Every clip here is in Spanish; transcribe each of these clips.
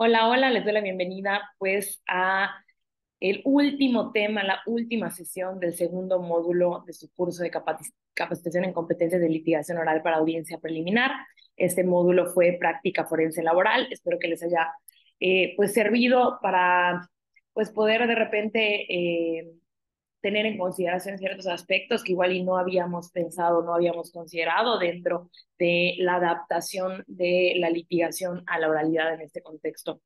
Hola, hola, les doy la bienvenida pues a el último tema, la última sesión del segundo módulo de su curso de capacitación en competencias de litigación oral para audiencia preliminar. Este módulo fue práctica forense laboral. Espero que les haya pues servido para pues poder de repente tener en consideración ciertos aspectos que igual y no habíamos pensado, no habíamos considerado dentro de la adaptación de la litigación a la oralidad en este contexto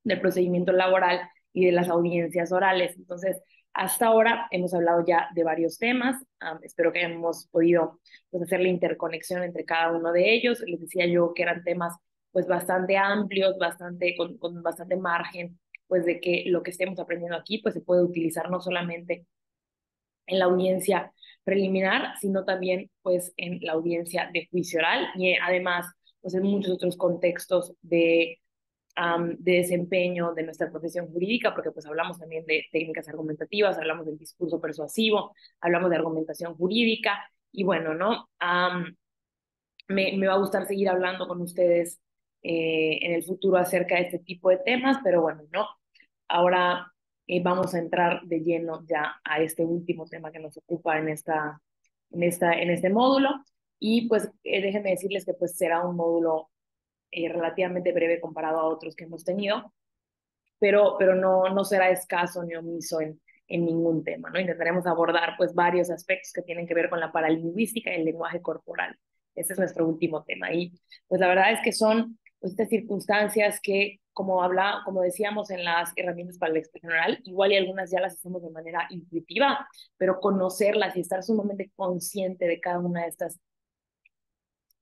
del procedimiento laboral y de las audiencias orales. Entonces, hasta ahora hemos hablado ya de varios temas. Espero que hayamos podido pues, hacer la interconexión entre cada uno de ellos. Les decía yo que eran temas pues bastante amplios, con bastante margen, pues de que lo que estemos aprendiendo aquí pues se puede utilizar no solamente en la audiencia preliminar, sino también pues en la audiencia de juicio oral y además pues en muchos otros contextos de desempeño de nuestra profesión jurídica, porque pues hablamos también de técnicas argumentativas, hablamos del discurso persuasivo, hablamos de argumentación jurídica, y bueno, ¿no? Me va a gustar seguir hablando con ustedes en el futuro acerca de este tipo de temas, pero bueno, ¿no? Ahora vamos a entrar de lleno ya a este último tema que nos ocupa en este módulo, y pues déjenme decirles que pues será un módulo relativamente breve comparado a otros que hemos tenido, pero no será escaso ni omiso en ningún tema, ¿no? Intentaremos abordar pues varios aspectos que tienen que ver con la paralingüística y el lenguaje corporal. Ese es nuestro último tema. Y pues la verdad es que son pues, estas circunstancias que, como decíamos en las herramientas para la expresión oral, igual y algunas ya las hacemos de manera intuitiva, pero conocerlas y estar sumamente consciente de cada una de estas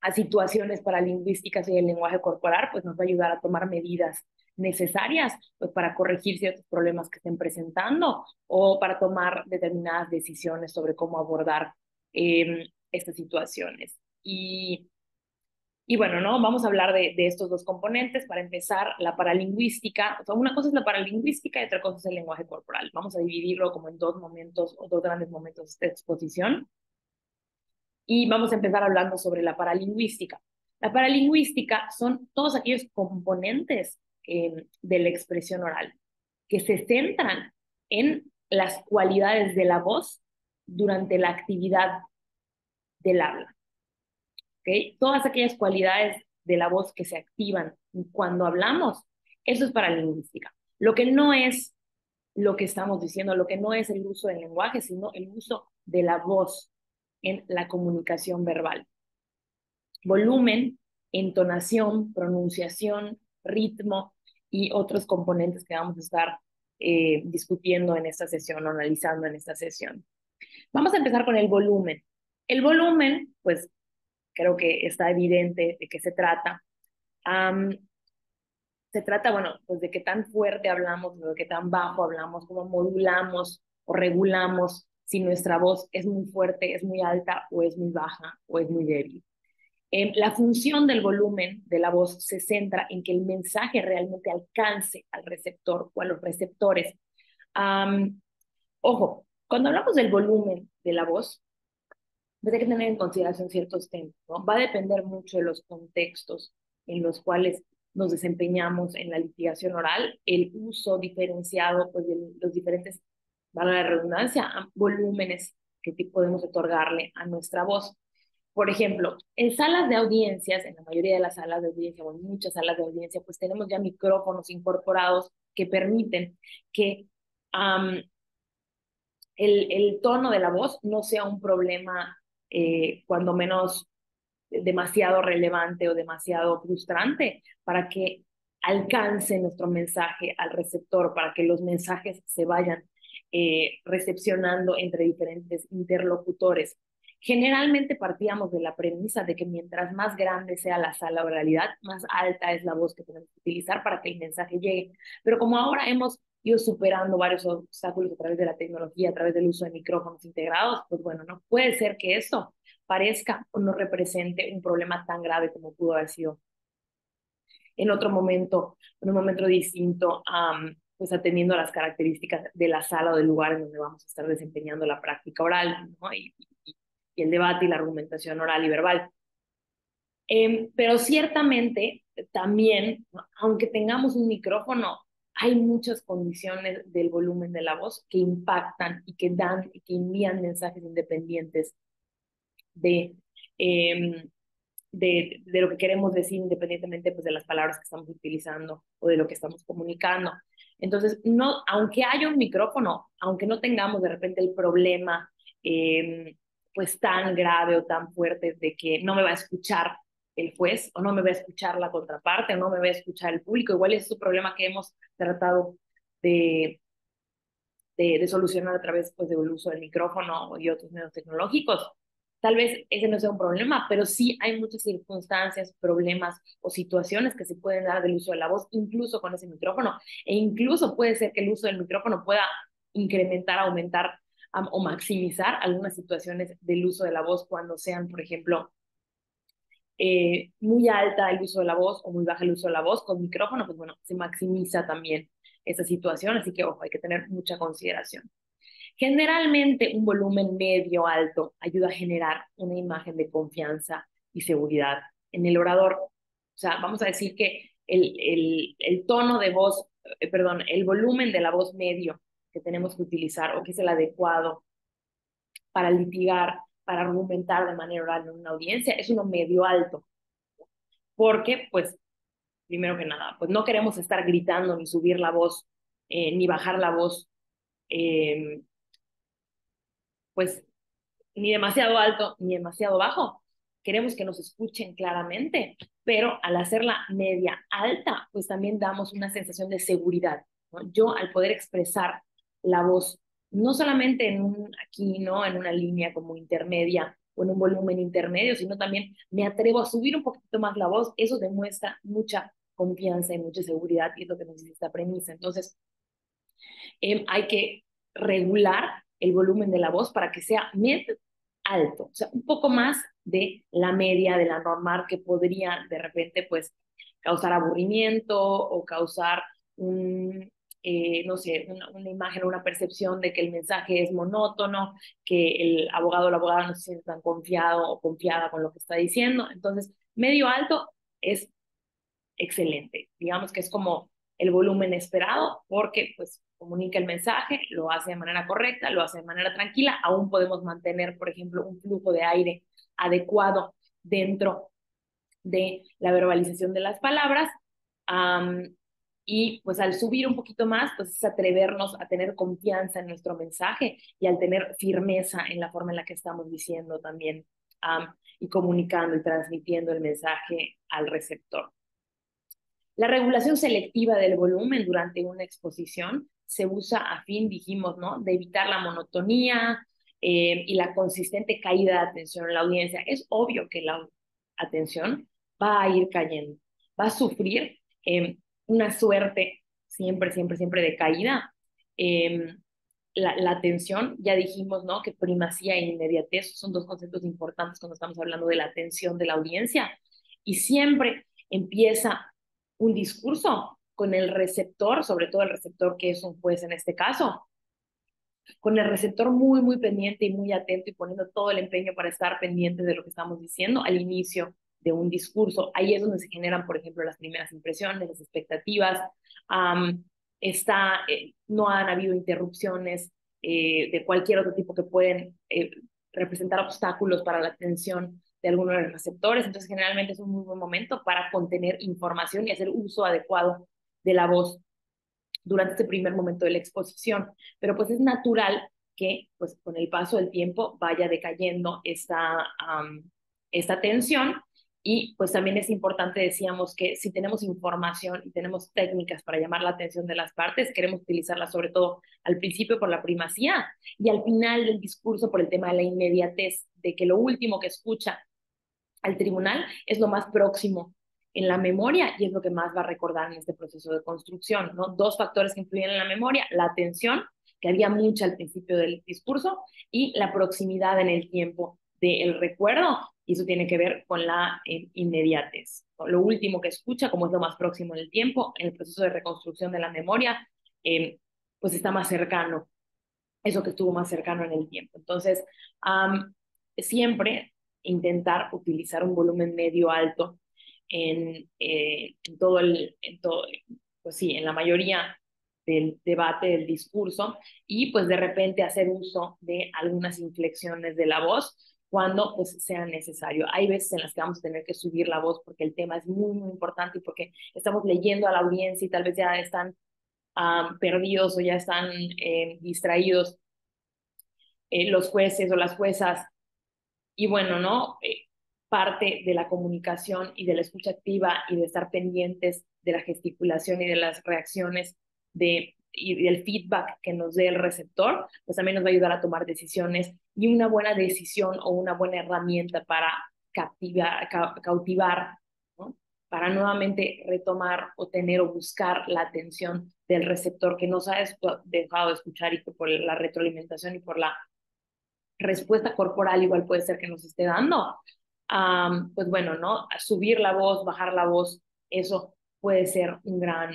a situaciones paralingüísticas y el lenguaje corporal, pues nos va a ayudar a tomar medidas necesarias pues, para corregir ciertos problemas que estén presentando o para tomar determinadas decisiones sobre cómo abordar estas situaciones. Y bueno, ¿no? Vamos a hablar de estos dos componentes. Para empezar, la paralingüística. O sea, una cosa es la paralingüística y otra cosa es el lenguaje corporal. Vamos a dividirlo como en dos momentos o dos grandes momentos de exposición. Y vamos a empezar hablando sobre la paralingüística. La paralingüística son todos aquellos componentes de la expresión oral que se centran en las cualidades de la voz durante la actividad del habla. ¿Okay? Todas aquellas cualidades de la voz que se activan cuando hablamos, eso es paralingüística. Lo que no es lo que estamos diciendo, lo que no es el uso del lenguaje, sino el uso de la voz en la comunicación verbal. Volumen, entonación, pronunciación, ritmo y otros componentes que vamos a estar discutiendo en esta sesión o analizando en esta sesión. Vamos a empezar con el volumen. El volumen, pues creo que está evidente de qué se trata. Um, Se trata, bueno, pues de qué tan fuerte hablamos, de qué tan bajo hablamos, cómo modulamos o regulamos si nuestra voz es muy fuerte, es muy alta o es muy baja o es muy débil. La función del volumen de la voz se centra en que el mensaje realmente alcance al receptor o a los receptores. Um, Ojo, cuando hablamos del volumen de la voz, pues hay que tener en consideración ciertos temas, ¿no? Va a depender mucho de los contextos en los cuales nos desempeñamos en la litigación oral, el uso diferenciado pues, de los diferentes, valga la redundancia, volúmenes que podemos otorgarle a nuestra voz. Por ejemplo, en salas de audiencias, en la mayoría de las salas de audiencia o en muchas salas de audiencia, pues tenemos ya micrófonos incorporados que permiten que el tono de la voz no sea un problema, cuando menos demasiado relevante o demasiado frustrante, para que alcance nuestro mensaje al receptor, para que los mensajes se vayan recepcionando entre diferentes interlocutores. Generalmente partíamos de la premisa de que mientras más grande sea la sala o realidad, más alta es la voz que tenemos que utilizar para que el mensaje llegue. Pero como ahora hemos ido superando varios obstáculos a través de la tecnología, a través del uso de micrófonos integrados, pues bueno, no puede ser que esto parezca o no represente un problema tan grave como pudo haber sido en otro momento, en un momento distinto, pues atendiendo a las características de la sala o del lugar en donde vamos a estar desempeñando la práctica oral, ¿no? Y el debate y la argumentación oral y verbal. Pero ciertamente también, ¿no? Aunque tengamos un micrófono, hay muchas condiciones del volumen de la voz que impactan y que dan y que envían mensajes independientes de, eh, de lo que queremos decir, independientemente pues, de las palabras que estamos utilizando o de lo que estamos comunicando. Entonces, no, aunque haya un micrófono, aunque no tengamos de repente el problema pues tan grave o tan fuerte de que no me va a escuchar el juez o no me va a escuchar la contraparte o no me va a escuchar el público, igual es un problema que hemos tratado de, de solucionar a través pues, del uso del micrófono y otros medios tecnológicos. Tal vez ese no sea un problema, pero sí hay muchas circunstancias, problemas o situaciones que se pueden dar del uso de la voz, incluso con ese micrófono. E incluso puede ser que el uso del micrófono pueda incrementar, aumentar o maximizar algunas situaciones del uso de la voz cuando sean, por ejemplo, muy alta el uso de la voz o muy baja el uso de la voz. Con micrófono, pues bueno, se maximiza también esa situación, así que ojo, hay que tener mucha consideración. Generalmente un volumen medio alto ayuda a generar una imagen de confianza y seguridad en el orador. O sea, vamos a decir que el tono de voz, perdón, el volumen de la voz medio que tenemos que utilizar o que es el adecuado para litigar, para argumentar de manera oral en una audiencia, es uno medio alto. Porque, pues, primero que nada, pues no queremos estar gritando ni subir la voz, ni bajar la voz, eh, pues ni demasiado alto ni demasiado bajo. Queremos que nos escuchen claramente, pero al hacerla media alta, pues también damos una sensación de seguridad, ¿no? Yo al poder expresar la voz, no solamente en un, aquí, ¿no? En una línea como intermedia o en un volumen intermedio, sino también me atrevo a subir un poquito más la voz, eso demuestra mucha confianza y mucha seguridad y es lo que nos dice esta premisa. Entonces, hay que regular el volumen de la voz para que sea medio alto, o sea, un poco más de la media, de la normal, que podría de repente pues causar aburrimiento o causar un, no sé, una imagen o una percepción de que el mensaje es monótono, que el abogado o la abogada no se siente tan confiado o confiada con lo que está diciendo. Entonces, medio alto es excelente. Digamos que es como el volumen esperado porque pues comunica el mensaje, lo hace de manera correcta, lo hace de manera tranquila, aún podemos mantener, por ejemplo, un flujo de aire adecuado dentro de la verbalización de las palabras. Y pues al subir un poquito más, pues es atrevernos a tener confianza en nuestro mensaje y al tener firmeza en la forma en la que estamos diciendo también y comunicando y transmitiendo el mensaje al receptor. La regulación selectiva del volumen durante una exposición se usa a fin, dijimos, ¿no?, de evitar la monotonía y la consistente caída de atención en la audiencia. Es obvio que la atención va a ir cayendo, va a sufrir una suerte siempre, siempre, siempre de caída. Eh, la atención, ya dijimos, ¿no?, que primacía e inmediatez son dos conceptos importantes cuando estamos hablando de la atención de la audiencia. Y siempre empieza un discurso con el receptor, sobre todo el receptor que es un juez en este caso, con el receptor muy, muy pendiente y muy atento y poniendo todo el empeño para estar pendiente de lo que estamos diciendo al inicio de un discurso. Ahí es donde se generan, por ejemplo, las primeras impresiones, las expectativas. No han habido interrupciones de cualquier otro tipo que pueden representar obstáculos para la atención de alguno de los receptores. Entonces, generalmente es un muy buen momento para contener información y hacer uso adecuado de la voz durante este primer momento de la exposición. Pero pues es natural que pues con el paso del tiempo vaya decayendo esta tensión y pues también es importante, decíamos, que si tenemos información y tenemos técnicas para llamar la atención de las partes, queremos utilizarlas sobre todo al principio por la primacía y al final del discurso por el tema de la inmediatez, de que lo último que escucha al tribunal es lo más próximo en la memoria y es lo que más va a recordar en este proceso de construcción, ¿no? Dos factores que influyen en la memoria: la atención, que había mucha al principio del discurso, y la proximidad en el tiempo del recuerdo, y eso tiene que ver con la inmediatez. Lo último que escucha, como es lo más próximo en el tiempo, en el proceso de reconstrucción de la memoria, pues está más cercano, eso que estuvo más cercano en el tiempo. Entonces, siempre intentar utilizar un volumen medio alto pues sí, en la mayoría del debate, del discurso, y pues de repente hacer uso de algunas inflexiones de la voz cuando pues sea necesario. Hay veces en las que vamos a tener que subir la voz porque el tema es muy, muy importante y porque estamos leyendo a la audiencia y tal vez ya están perdidos o ya están distraídos los jueces o las juezas. Y bueno, ¿no? Parte de la comunicación y de la escucha activa y de estar pendientes de la gesticulación y de las reacciones y del feedback que nos dé el receptor, pues también nos va a ayudar a tomar decisiones y una buena decisión o una buena herramienta para cautivar, ¿no? Para nuevamente retomar o tener o buscar la atención del receptor que nos ha dejado de escuchar y que por la retroalimentación y por la respuesta corporal igual puede ser que nos esté dando. Pues bueno, ¿no? Subir la voz, bajar la voz, eso puede ser una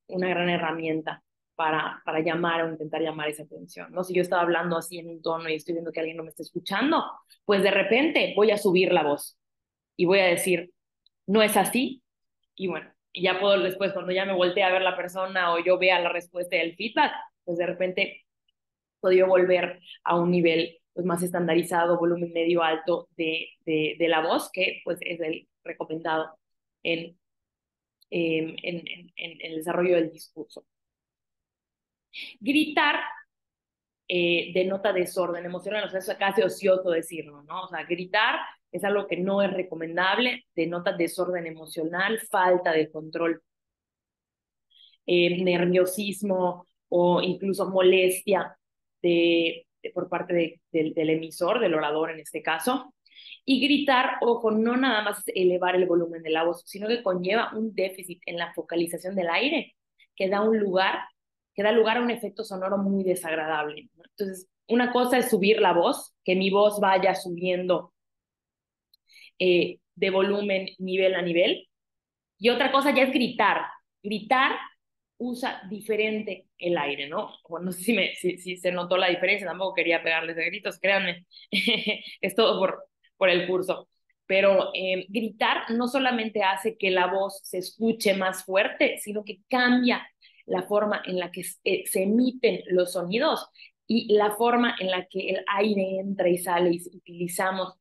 gran herramienta para llamar o intentar llamar esa atención, ¿no? Si yo estaba hablando así en un tono y estoy viendo que alguien no me está escuchando, pues de repente voy a subir la voz y voy a decir, no es así, y bueno, y ya puedo después, cuando ya me voltee a ver la persona o yo vea la respuesta y el feedback, pues de repente podido volver a un nivel pues, más estandarizado, volumen medio alto de la voz, que pues es el recomendado en, en el desarrollo del discurso. Gritar denota desorden emocional, o sea, eso es casi ocioso decirlo, ¿no? O sea, gritar es algo que no es recomendable, denota desorden emocional, falta de control, nerviosismo o incluso molestia por parte del emisor, del orador en este caso. Y gritar, ojo, no nada más es elevar el volumen de la voz, sino que conlleva un déficit en la focalización del aire, que da lugar a un efecto sonoro muy desagradable, ¿no? Entonces, una cosa es subir la voz, que mi voz vaya subiendo de volumen nivel a nivel, y otra cosa ya es gritar. Gritar usa diferente el aire, ¿no? Bueno, no sé si se notó la diferencia, tampoco quería pegarles de gritos, créanme, es todo por el curso. Pero gritar no solamente hace que la voz se escuche más fuerte, sino que cambia la forma en la que se emiten los sonidos y la forma en la que el aire entra y sale y utilizamos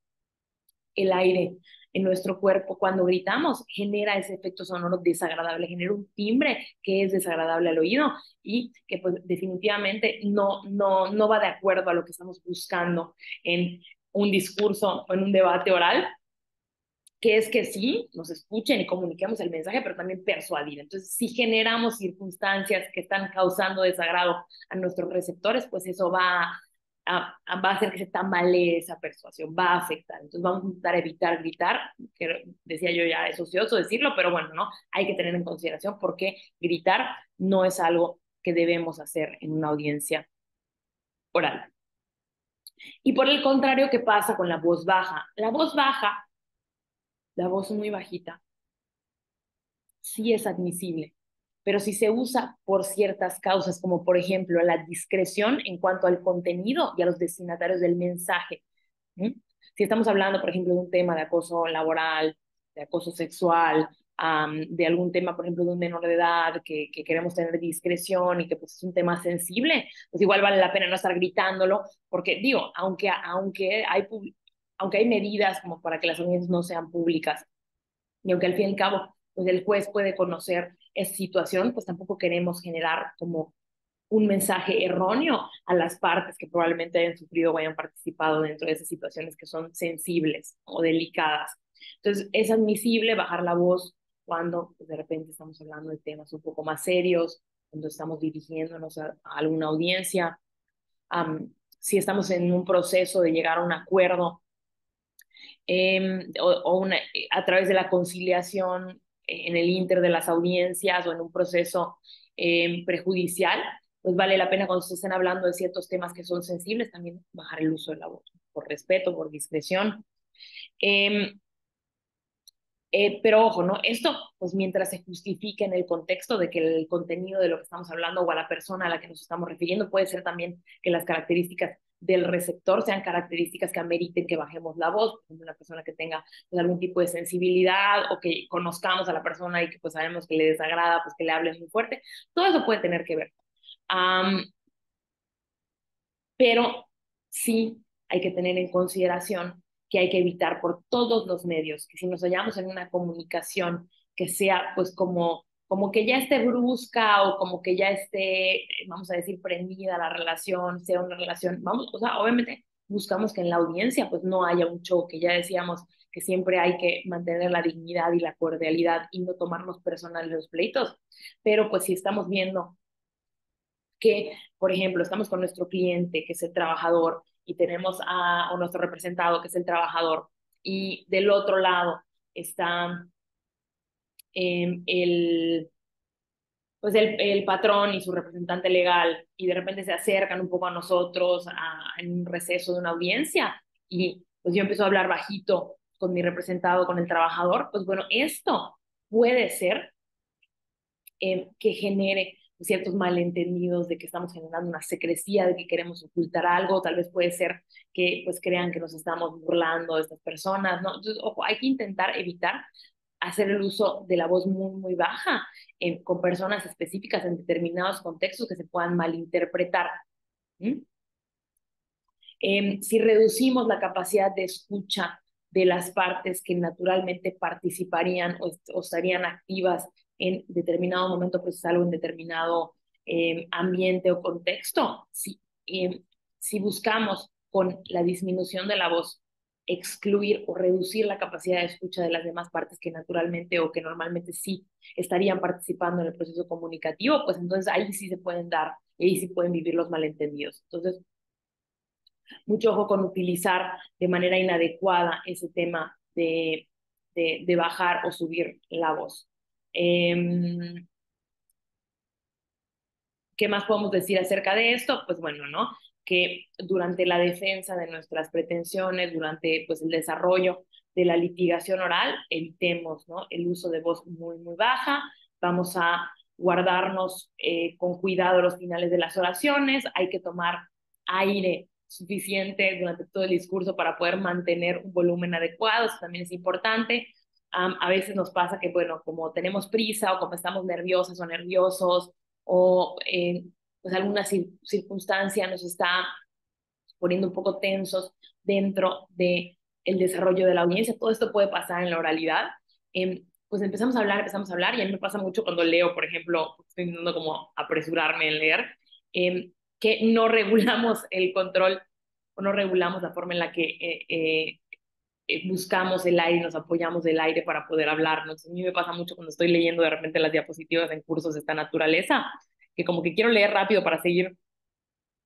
el aire en nuestro cuerpo cuando gritamos genera ese efecto sonoro desagradable, genera un timbre que es desagradable al oído y que pues definitivamente no va de acuerdo a lo que estamos buscando en un discurso o en un debate oral, que es que sí, nos escuchen y comuniquemos el mensaje, pero también persuadir. Entonces, si generamos circunstancias que están causando desagrado a nuestros receptores, pues eso va a hacer que se tambalee esa persuasión, va a afectar. Entonces, vamos a intentar evitar gritar, que decía yo ya es ocioso decirlo, pero bueno, ¿no? Hay que tener en consideración porque gritar no es algo que debemos hacer en una audiencia oral. Y por el contrario, ¿qué pasa con la voz baja? La voz baja, la voz muy bajita, sí es admisible, pero si se usa por ciertas causas, como por ejemplo la discreción en cuanto al contenido y a los destinatarios del mensaje. ¿Sí? Si estamos hablando, por ejemplo, de un tema de acoso laboral, de acoso sexual, de algún tema, por ejemplo, de un menor de edad que queremos tener discreción y que pues, es un tema sensible, pues igual vale la pena no estar gritándolo, porque digo, aunque hay medidas como para que las audiencias no sean públicas, y aunque al fin y al cabo pues el juez puede conocer esa situación, pues tampoco queremos generar como un mensaje erróneo a las partes que probablemente hayan sufrido o hayan participado dentro de esas situaciones que son sensibles o delicadas. Entonces, es admisible bajar la voz cuando pues, de repente estamos hablando de temas un poco más serios, cuando estamos dirigiéndonos a alguna audiencia, si estamos en un proceso de llegar a un acuerdo a través de la conciliación en el inter de las audiencias o en un proceso prejudicial, pues vale la pena cuando se estén hablando de ciertos temas que son sensibles también bajar el uso de la voz, por respeto, por discreción. Eh, pero ojo, ¿no? Esto, pues mientras se justifique en el contexto de que el contenido de lo que estamos hablando o a la persona a la que nos estamos refiriendo puede ser también que las características del receptor sean características que ameriten que bajemos la voz. Por ejemplo, una persona que tenga pues, algún tipo de sensibilidad o que conozcamos a la persona y que pues sabemos que le desagrada, pues que le hablen muy fuerte. Todo eso puede tener que ver. Pero sí hay que tener en consideración que hay que evitar por todos los medios, que si nos hallamos en una comunicación que sea pues como que ya esté brusca o como que ya esté, vamos a decir, prendida la relación, sea una relación, vamos, o sea, obviamente buscamos que en la audiencia pues no haya un choque, ya decíamos que siempre hay que mantener la dignidad y la cordialidad y no tomarnos personal los pleitos, pero pues si estamos viendo que, por ejemplo, estamos con nuestro cliente, que es el trabajador, y tenemos a nuestro representado, que es el trabajador, y del otro lado está el, pues el patrón y su representante legal, y de repente se acercan un poco a nosotros en un receso de una audiencia, y pues yo empiezo a hablar bajito con mi representado, con el trabajador, pues bueno, esto puede ser que genere ciertos malentendidos de que estamos generando una secrecía, de que queremos ocultar algo, tal vez puede ser que pues crean que nos estamos burlando de estas personas, ¿no? Entonces, ojo, hay que intentar evitar hacer el uso de la voz muy, muy baja con personas específicas en determinados contextos que se puedan malinterpretar. ¿Mm? Si reducimos la capacidad de escucha de las partes que naturalmente participarían o estarían activas en determinado momento procesal o en determinado ambiente o contexto, si buscamos con la disminución de la voz excluir o reducir la capacidad de escucha de las demás partes que naturalmente o que normalmente sí estarían participando en el proceso comunicativo, pues entonces ahí sí se pueden dar, ahí sí pueden vivir los malentendidos. Entonces, mucho ojo con utilizar de manera inadecuada ese tema de bajar o subir la voz. ¿Qué más podemos decir acerca de esto? Pues bueno, ¿no? Que durante la defensa de nuestras pretensiones, durante pues el desarrollo de la litigación oral, evitemos, ¿no? El uso de voz muy, muy baja. Vamos a guardarnos con cuidado los finales de las oraciones. Hay que tomar aire suficiente durante todo el discurso para poder mantener un volumen adecuado. Eso también es importante. A veces nos pasa que, bueno, como tenemos prisa o como estamos nerviosas o nerviosos, o pues alguna circunstancia nos está poniendo un poco tensos dentro de el desarrollo de la audiencia. Todo esto puede pasar en la oralidad. Pues empezamos a hablar, y a mí me pasa mucho cuando leo, por ejemplo, estoy intentando como apresurarme en leer, que no regulamos el control o no regulamos la forma en la que buscamos el aire y nos apoyamos del aire para poder hablar. ¿No? Entonces, a mí me pasa mucho cuando estoy leyendo de repente las diapositivas en cursos de esta naturaleza, que como que quiero leer rápido para seguir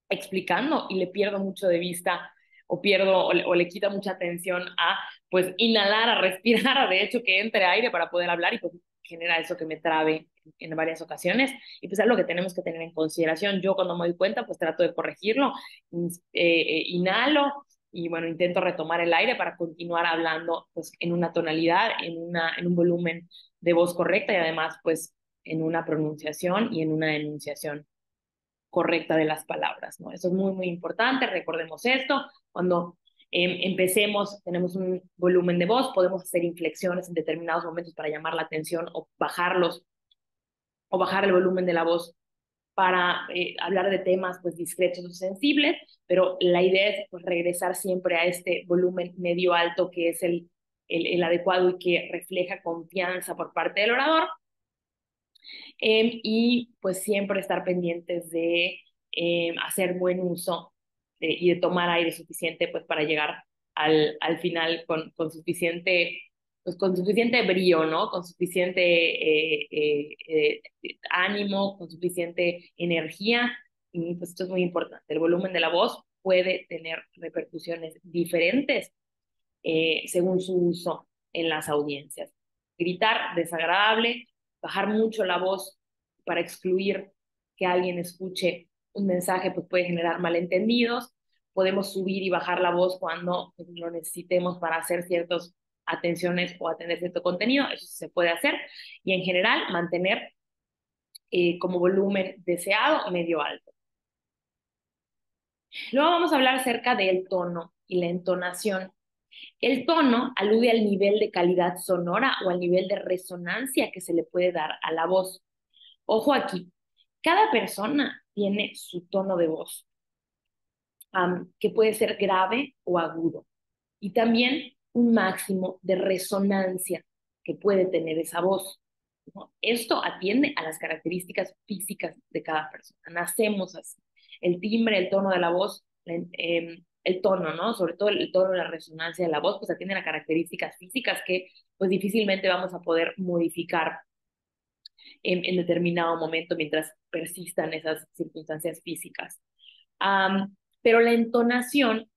explicando y le pierdo mucho de vista o pierdo o le quita mucha atención a pues inhalar, a respirar, de hecho que entre aire para poder hablar y pues genera eso que me trabe en varias ocasiones y pues es algo que tenemos que tener en consideración. Yo cuando me doy cuenta pues trato de corregirlo, inhalo y bueno, intento retomar el aire para continuar hablando pues en una tonalidad, en un volumen de voz correcta y además pues en una pronunciación y en una enunciación correcta de las palabras, ¿no? Eso es muy, muy importante, recordemos esto, cuando empecemos, tenemos un volumen de voz, podemos hacer inflexiones en determinados momentos para llamar la atención o bajar el volumen de la voz para hablar de temas pues discretos o sensibles, pero la idea es pues regresar siempre a este volumen medio alto que es el adecuado y que refleja confianza por parte del orador, y pues siempre estar pendientes de hacer buen uso y de tomar aire suficiente pues para llegar al final con suficiente pues con suficiente brío, ¿no? Con suficiente ánimo, con suficiente energía. Y pues esto es muy importante. El volumen de la voz puede tener repercusiones diferentes según su uso en las audiencias. Gritar, desagradable, bajar mucho la voz para excluir que alguien escuche un mensaje, pues puede generar malentendidos. Podemos subir y bajar la voz cuando pues, lo necesitemos para hacer ciertas atenciones o atender cierto contenido, eso se puede hacer. Y en general, mantener como volumen deseado medio alto. Luego vamos a hablar acerca del tono y la entonación. El tono alude al nivel de calidad sonora o al nivel de resonancia que se le puede dar a la voz. Ojo aquí, cada persona tiene su tono de voz, que puede ser grave o agudo, y también un máximo de resonancia que puede tener esa voz, ¿no? Esto atiende a las características físicas de cada persona. Nacemos así. El timbre, el tono de la voz, el tono, ¿no? Sobre todo el tono, la resonancia de la voz, pues atienden a características físicas que pues difícilmente vamos a poder modificar en determinado momento mientras persistan esas circunstancias físicas. Pero la entonación,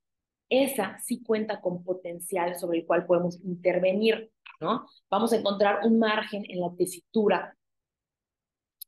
esa sí cuenta con potencial sobre el cual podemos intervenir, ¿no? Vamos a encontrar un margen en la tesitura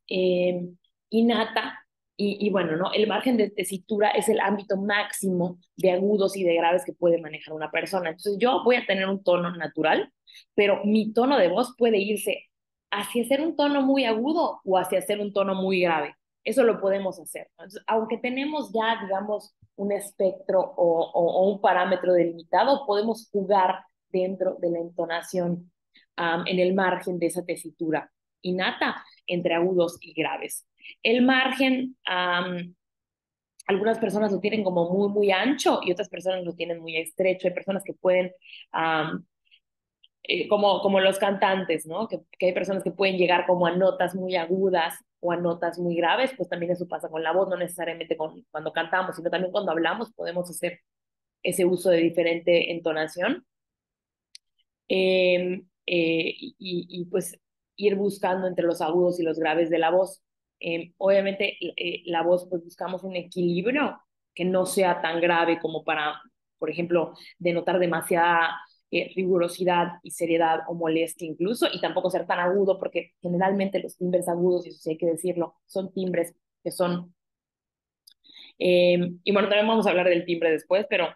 eh, innata y bueno, ¿no? El margen de tesitura es el ámbito máximo de agudos y de graves que puede manejar una persona. Entonces yo voy a tener un tono natural, pero mi tono de voz puede irse hacia ser un tono muy agudo o hacia ser un tono muy grave. Eso lo podemos hacer, ¿no? Entonces, aunque tenemos ya, digamos, un espectro o un parámetro delimitado, podemos jugar dentro de la entonación en el margen de esa tesitura innata entre agudos y graves. El margen, algunas personas lo tienen como muy, muy ancho y otras personas lo tienen muy estrecho. Hay personas que pueden, um, como los cantantes, ¿no? Que hay personas que pueden llegar como a notas muy agudas o a notas muy graves, pues también eso pasa con la voz, no necesariamente cuando cantamos, sino también cuando hablamos podemos hacer ese uso de diferente entonación. Pues ir buscando entre los agudos y los graves de la voz. Obviamente la voz pues buscamos un equilibrio que no sea tan grave como para, por ejemplo, denotar demasiada rigurosidad y seriedad o molestia incluso, y tampoco ser tan agudo porque generalmente los timbres agudos, y eso sí hay que decirlo, son timbres que son, y bueno, también vamos a hablar del timbre después, pero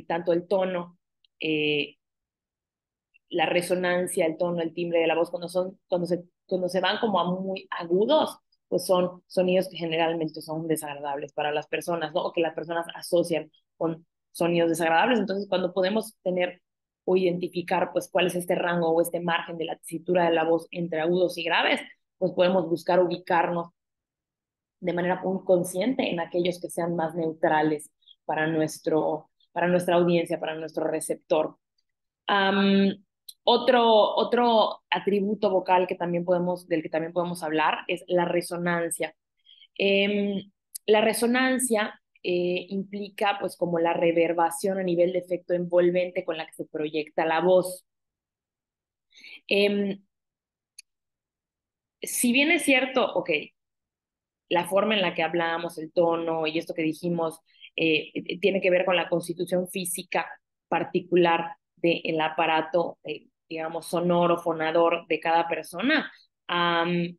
tanto el tono, eh, la resonancia, el tono, el timbre de la voz, cuando se van como a muy agudos, pues son sonidos que generalmente son desagradables para las personas, ¿no? O que las personas asocian con sonidos desagradables. Entonces, cuando podemos tener o identificar, pues, cuál es este rango o este margen de la tesitura de la voz entre agudos y graves, pues podemos buscar ubicarnos de manera muy consciente en aquellos que sean más neutrales para nuestra audiencia, para nuestro receptor. Um, otro atributo vocal del que también podemos hablar es la resonancia. La resonancia implica pues como la reverbación a nivel de efecto envolvente con la que se proyecta la voz. Um, si bien es cierto, ok, la forma en la que hablamos, el tono y esto que dijimos, tiene que ver con la constitución física particular del aparato, digamos, sonoro, fonador de cada persona. Um,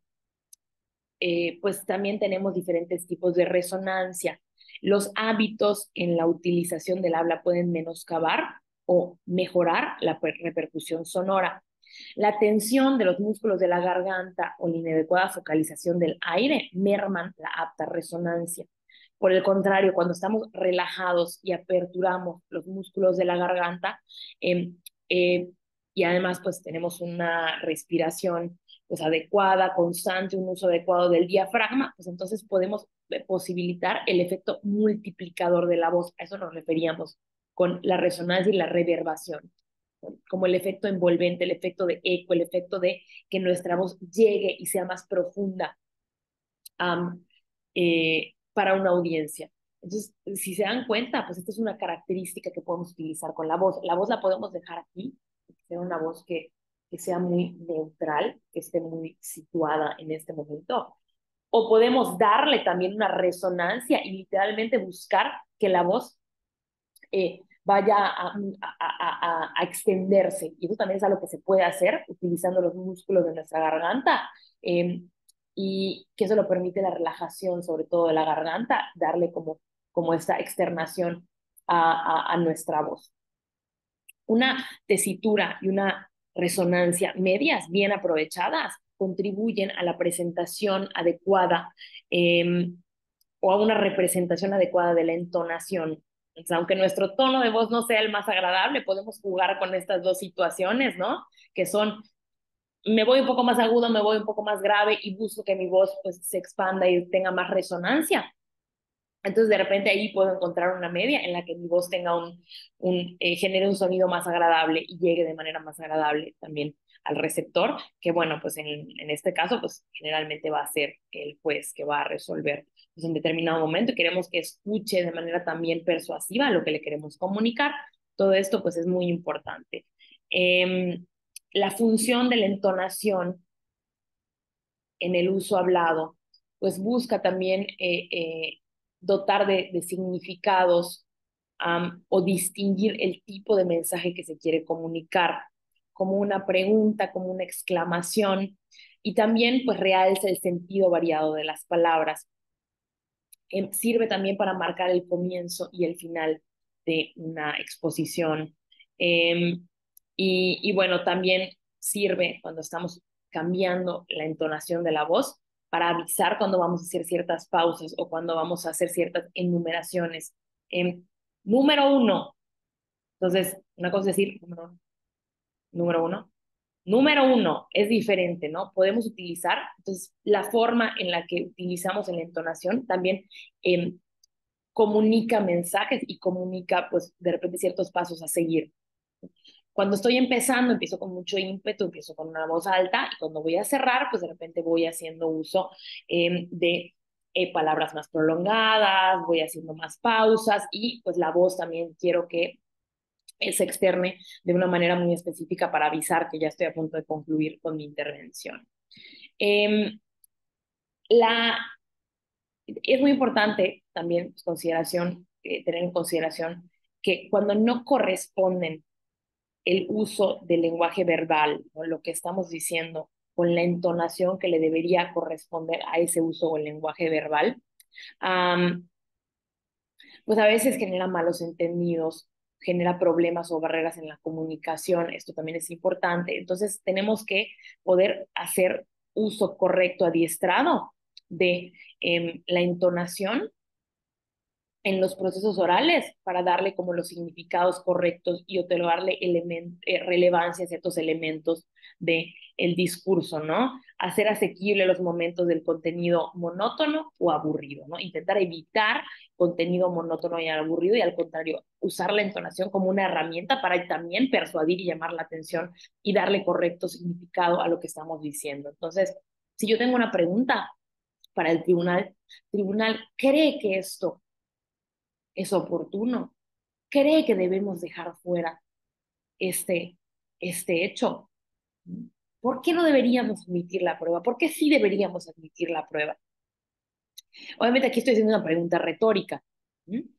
pues también tenemos diferentes tipos de resonancia. Los hábitos en la utilización del habla pueden menoscabar o mejorar la repercusión sonora. La tensión de los músculos de la garganta o la inadecuada focalización del aire merman la apta resonancia. Por el contrario, cuando estamos relajados y aperturamos los músculos de la garganta, eh, eh, y además pues tenemos una respiración pues adecuada, constante, un uso adecuado del diafragma, pues entonces podemos posibilitar el efecto multiplicador de la voz. A eso nos referíamos con la resonancia y la reverbación, como el efecto envolvente, el efecto de eco, el efecto de que nuestra voz llegue y sea más profunda para una audiencia. Entonces, si se dan cuenta, pues esta es una característica que podemos utilizar con la voz. La voz la podemos dejar aquí, que sea una voz que sea muy neutral, que esté muy situada en este momento. O podemos darle también una resonancia y literalmente buscar que la voz vaya a extenderse. Y eso también es algo que se puede hacer utilizando los músculos de nuestra garganta. Eh, y que eso lo permite la relajación, sobre todo de la garganta, darle como esta externación a nuestra voz. Una tesitura y una resonancia medias bien aprovechadas contribuyen a la presentación adecuada o a una representación adecuada de la entonación. Entonces, aunque nuestro tono de voz no sea el más agradable, podemos jugar con estas dos situaciones, ¿no? Que son, me voy un poco más agudo, me voy un poco más grave y busco que mi voz pues se expanda y tenga más resonancia. Entonces, de repente ahí puedo encontrar una media en la que mi voz tenga genere un sonido más agradable y llegue de manera más agradable también al receptor, que bueno, pues en este caso, pues generalmente va a ser el juez que va a resolver pues, en determinado momento y queremos que escuche de manera también persuasiva lo que le queremos comunicar. Todo esto pues es muy importante. La función de la entonación en el uso hablado, pues busca también dotar de significados o distinguir el tipo de mensaje que se quiere comunicar, como una pregunta, como una exclamación, y también pues realza el sentido variado de las palabras. Sirve también para marcar el comienzo y el final de una exposición. Eh, y bueno, también sirve cuando estamos cambiando la entonación de la voz para avisar cuando vamos a hacer ciertas pausas o cuando vamos a hacer ciertas enumeraciones. Eh, Número uno. Entonces, una cosa es decir, número uno. Número uno, es diferente, ¿no? Podemos utilizar, entonces, la forma en la que utilizamos en la entonación también eh, comunica mensajes y comunica, pues, de repente ciertos pasos a seguir. Cuando estoy empezando, empiezo con mucho ímpetu, empiezo con una voz alta y cuando voy a cerrar, pues de repente voy haciendo uso de palabras más prolongadas, voy haciendo más pausas y pues la voz también quiero que se externe de una manera muy específica para avisar que ya estoy a punto de concluir con mi intervención. Eh, la, es muy importante también tener en consideración que cuando no corresponden el uso del lenguaje verbal, ¿no? Lo que estamos diciendo, con la entonación que le debería corresponder a ese uso del lenguaje verbal, um, pues a veces genera malos entendidos, genera problemas o barreras en la comunicación. Esto también es importante. Entonces tenemos que poder hacer uso correcto, adiestrado de la entonación en los procesos orales para darle como los significados correctos y otorgarle relevancia a ciertos elementos del discurso, ¿no? Hacer asequible los momentos del contenido monótono o aburrido, ¿no? Intentar evitar contenido monótono y aburrido y al contrario, usar la entonación como una herramienta para también persuadir y llamar la atención y darle correcto significado a lo que estamos diciendo. Entonces, si yo tengo una pregunta para el tribunal cree que esto es oportuno, cree que debemos dejar fuera este, este hecho. ¿Por qué no deberíamos admitir la prueba? ¿Por qué sí deberíamos admitir la prueba? Obviamente aquí estoy haciendo una pregunta retórica, ¿sí?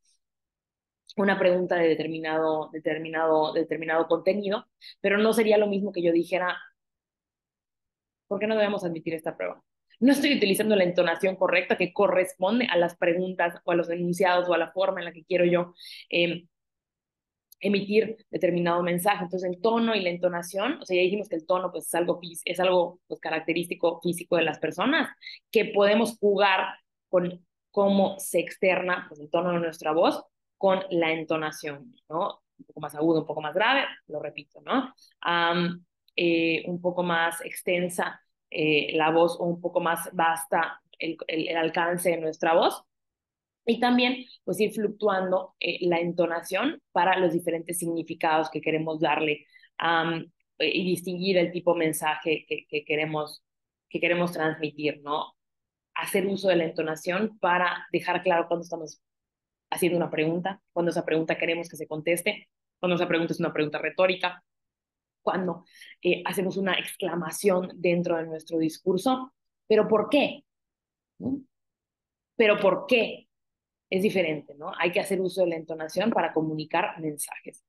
Una pregunta de determinado contenido, pero no sería lo mismo que yo dijera, ¿por qué no debemos admitir esta prueba? No estoy utilizando la entonación correcta que corresponde a las preguntas o a los enunciados o a la forma en la que quiero yo emitir determinado mensaje. Entonces, el tono y la entonación, o sea, ya dijimos que el tono pues, es algo pues, característico físico de las personas, que podemos jugar con cómo se externa pues, el tono de nuestra voz con la entonación, ¿no? Un poco más agudo, un poco más grave, lo repito, ¿no? Un poco más extensa la voz o un poco más vasta el alcance de nuestra voz y también, pues, ir fluctuando la entonación para los diferentes significados que queremos darle y distinguir el tipo de mensaje que queremos transmitir, ¿no? Hacer uso de la entonación para dejar claro cuando estamos haciendo una pregunta, cuando esa pregunta queremos que se conteste, cuando esa pregunta es una pregunta retórica, cuando hacemos una exclamación dentro de nuestro discurso. ¿Pero por qué? ¿No? ¿Pero por qué? Es diferente, ¿no? Hay que hacer uso de la entonación para comunicar mensajes.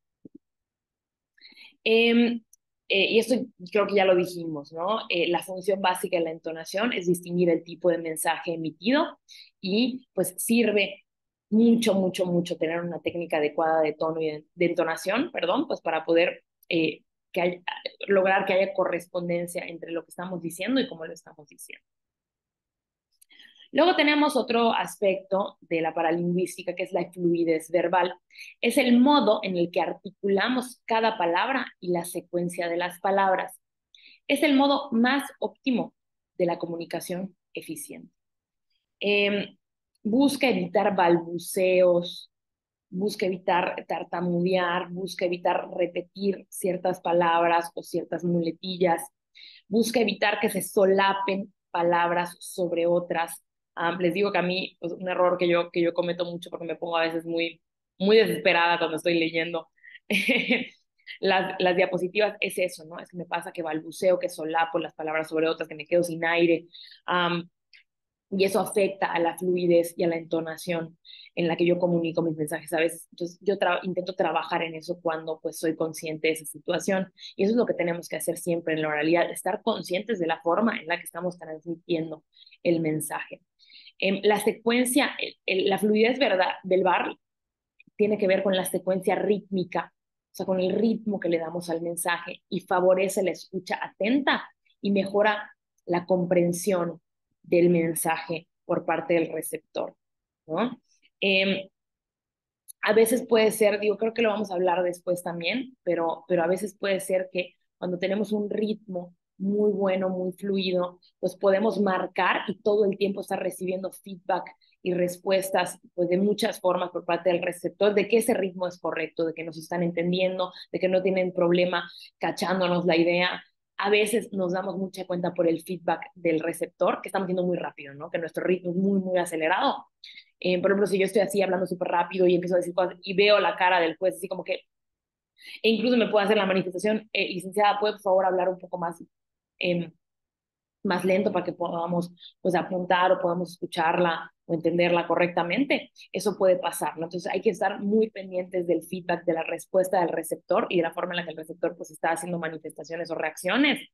Eh, y esto creo que ya lo dijimos, ¿no? La función básica de la entonación es distinguir el tipo de mensaje emitido y pues sirve mucho, mucho, mucho tener una técnica adecuada de tono y de entonación, perdón, pues para poder lograr que haya correspondencia entre lo que estamos diciendo y cómo lo estamos diciendo. Luego tenemos otro aspecto de la paralingüística que es la fluidez verbal. Es el modo en el que articulamos cada palabra y la secuencia de las palabras. Es el modo más óptimo de la comunicación eficiente. Eh, Busca evitar balbuceos, busca evitar tartamudear, busca evitar repetir ciertas palabras o ciertas muletillas, busca evitar que se solapen palabras sobre otras. Les digo que a mí, pues, un error que yo cometo mucho porque me pongo a veces muy desesperada cuando estoy leyendo las diapositivas, es eso, ¿no? Es que me pasa que balbuceo, que solapo las palabras sobre otras, que me quedo sin aire. Y eso afecta a la fluidez y a la entonación en la que yo comunico mis mensajes a veces. Entonces, intento trabajar en eso cuando pues soy consciente de esa situación. Y eso es lo que tenemos que hacer siempre en la oralidad, estar conscientes de la forma en la que estamos transmitiendo el mensaje. La secuencia, la fluidez verbal tiene que ver con la secuencia rítmica, o sea, con el ritmo que le damos al mensaje y favorece la escucha atenta y mejora la comprensión del mensaje por parte del receptor, ¿no? Eh, a veces puede ser, digo, creo que lo vamos a hablar después también, pero a veces puede ser que cuando tenemos un ritmo muy bueno, muy fluido, pues podemos marcar y todo el tiempo estar recibiendo feedback y respuestas pues de muchas formas por parte del receptor de que ese ritmo es correcto, de que nos están entendiendo, de que no tienen problema cachándonos la idea. A veces nos damos mucha cuenta por el feedback del receptor, que estamos yendo muy rápido, ¿no? Que nuestro ritmo es muy acelerado. Por ejemplo, si yo estoy así hablando súper rápido y empiezo a decir cosas y veo la cara del juez, así como que, e incluso me puede hacer la manifestación, licenciada, ¿puede por favor hablar un poco eh, más lento para que podamos pues apuntar o podamos escucharla o entenderla correctamente? Eso puede pasar, ¿no? Entonces hay que estar muy pendientes del feedback, de la respuesta del receptor y de la forma en la que el receptor pues está haciendo manifestaciones o reacciones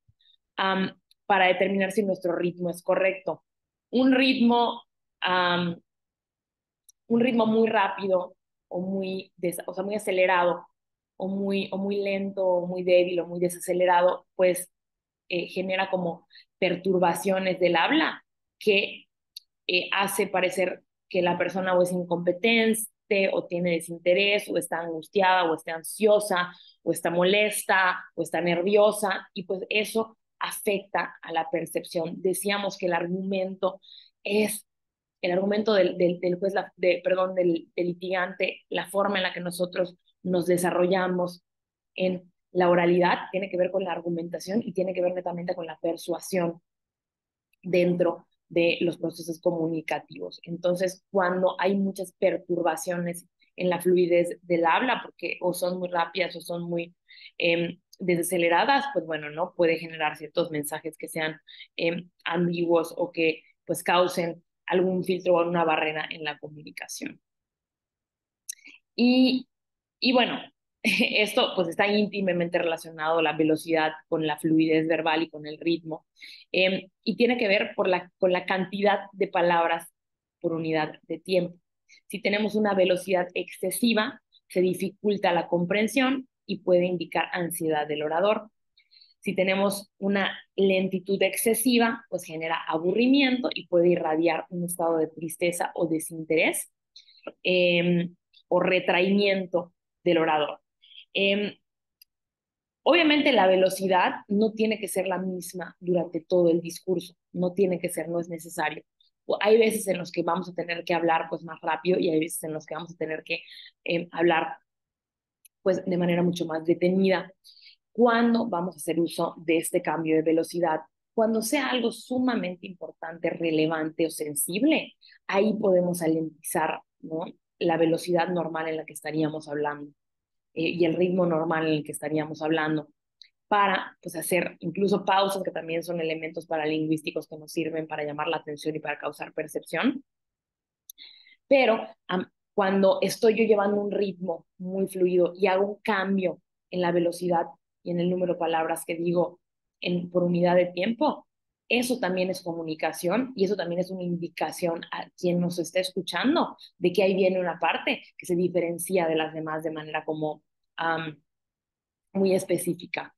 um, para determinar si nuestro ritmo es correcto. Un ritmo um, un ritmo muy rápido o sea, muy acelerado o muy lento o muy débil o muy desacelerado, pues genera como perturbaciones del habla que hace parecer que la persona o es incompetente o tiene desinterés o está angustiada o está ansiosa o está molesta o está nerviosa y pues eso afecta a la percepción. Decíamos que es el argumento del juez, perdón, del litigante, la forma en la que nosotros nos desarrollamos en la oralidad tiene que ver con la argumentación y tiene que ver netamente con la persuasión dentro de los procesos comunicativos. Entonces, cuando hay muchas perturbaciones en la fluidez del habla, porque o son muy rápidas o son muy desaceleradas, pues bueno, no puede generar ciertos mensajes que sean ambiguos o que pues causen algún filtro o una barrera en la comunicación. Y, y bueno, esto pues está íntimamente relacionado la velocidad con la fluidez verbal y con el ritmo. Y tiene que ver con la cantidad de palabras por unidad de tiempo. Si tenemos una velocidad excesiva, se dificulta la comprensión y puede indicar ansiedad del orador. Si tenemos una lentitud excesiva, pues genera aburrimiento y puede irradiar un estado de tristeza o desinterés eh, o retraimiento del orador. Eh, Obviamente la velocidad no tiene que ser la misma durante todo el discurso, no tiene que ser, no es necesario. Hay veces en los que vamos a tener que hablar pues más rápido y hay veces en los que vamos a tener que hablar pues de manera mucho más detenida. ¿Cuándo vamos a hacer uso de este cambio de velocidad? Cuando sea algo sumamente importante, relevante o sensible, ahí podemos alentizar, ¿no?, la velocidad normal en la que estaríamos hablando y el ritmo normal en el que estaríamos hablando para pues, hacer incluso pausas que también son elementos paralingüísticos que nos sirven para llamar la atención y para causar percepción. Pero cuando estoy yo llevando un ritmo muy fluido y hago un cambio en la velocidad y en el número de palabras que digo por unidad de tiempo, eso también es comunicación y eso también es una indicación a quien nos está escuchando de que ahí viene una parte que se diferencia de las demás de manera como muy específica.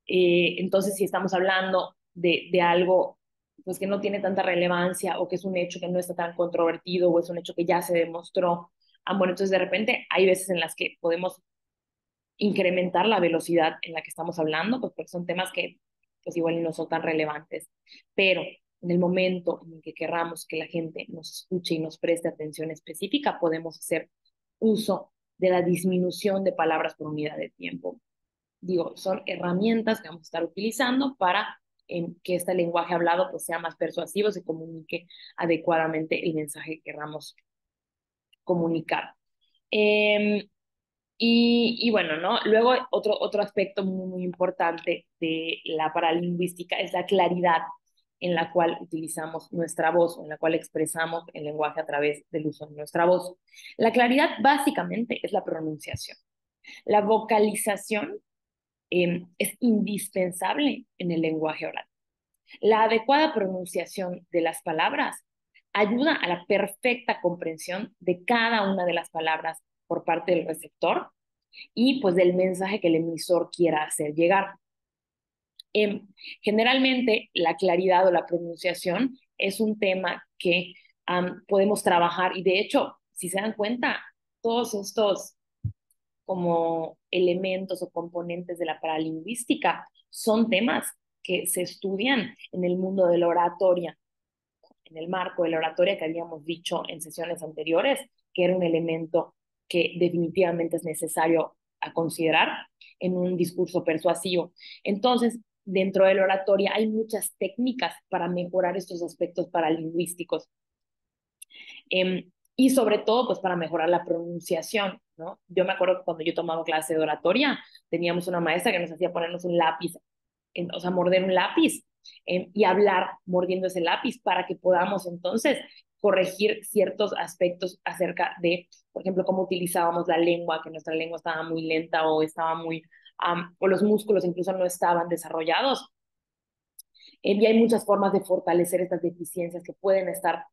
Entonces, si estamos hablando de algo pues que no tiene tanta relevancia o que es un hecho que no está tan controvertido o es un hecho que ya se demostró. Bueno, entonces de repente hay veces en las que podemos incrementar la velocidad en la que estamos hablando, pues porque son temas que pues igual no son tan relevantes. Pero en el momento en el que querramos que la gente nos escuche y nos preste atención específica, podemos hacer uso de la disminución de palabras por unidad de tiempo. Digo, son herramientas que vamos a estar utilizando para que este lenguaje hablado pues sea más persuasivo, se comunique adecuadamente el mensaje que queramos comunicar. Y bueno, ¿no? Luego otro aspecto muy, muy importante de la paralingüística es la claridad en la cual utilizamos nuestra voz, en la cual expresamos el lenguaje a través del uso de nuestra voz. La claridad básicamente es la pronunciación. La vocalización es indispensable en el lenguaje oral. La adecuada pronunciación de las palabras ayuda a la perfecta comprensión de cada una de las palabras por parte del receptor y pues del mensaje que el emisor quiera hacer llegar. Eh, Generalmente la claridad o la pronunciación es un tema que podemos trabajar y de hecho, si se dan cuenta, todos estos como elementos o componentes de la paralingüística son temas que se estudian en el mundo de la oratoria, en el marco de la oratoria que habíamos dicho en sesiones anteriores, que era un elemento que definitivamente es necesario a considerar en un discurso persuasivo. Entonces, dentro de la oratoria hay muchas técnicas para mejorar estos aspectos paralingüísticos. Y sobre todo, pues para mejorar la pronunciación, ¿no? Yo me acuerdo que cuando yo tomaba clase de oratoria, teníamos una maestra que nos hacía ponernos un lápiz, o sea, morder un lápiz y hablar mordiendo ese lápiz para que podamos entonces corregir ciertos aspectos acerca de, por ejemplo, cómo utilizábamos la lengua, que nuestra lengua estaba muy lenta o estaba muy, o los músculos incluso no estaban desarrollados. Y hay muchas formas de fortalecer estas deficiencias que pueden estar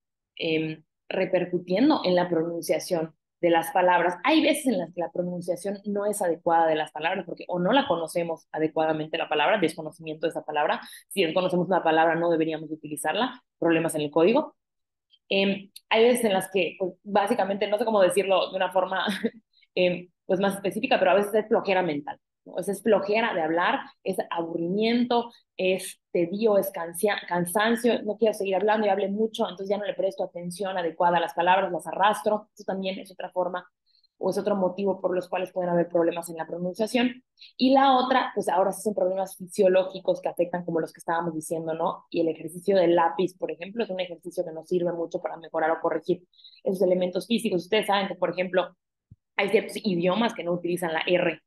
repercutiendo en la pronunciación de las palabras. Hay veces en las que la pronunciación no es adecuada de las palabras porque o no la conocemos adecuadamente la palabra, desconocimiento de esa palabra. Si desconocemos una palabra no deberíamos utilizarla, problemas en el código. Hay veces en las que, pues, básicamente, no sé cómo decirlo de una forma pues más específica, pero a veces es flojera mental, ¿no? Es flojera de hablar, es aburrimiento, es tedio, es cansancio, no quiero seguir hablando y hable mucho, entonces ya no le presto atención adecuada a las palabras, las arrastro. Eso también es otra forma o es otro motivo por los cuales pueden haber problemas en la pronunciación. Y la otra, pues ahora sí son problemas fisiológicos que afectan como los que estábamos diciendo, ¿no? Y el ejercicio del lápiz, por ejemplo, es un ejercicio que nos sirve mucho para mejorar o corregir esos elementos físicos. Ustedes saben que, por ejemplo, hay ciertos idiomas que no utilizan la R.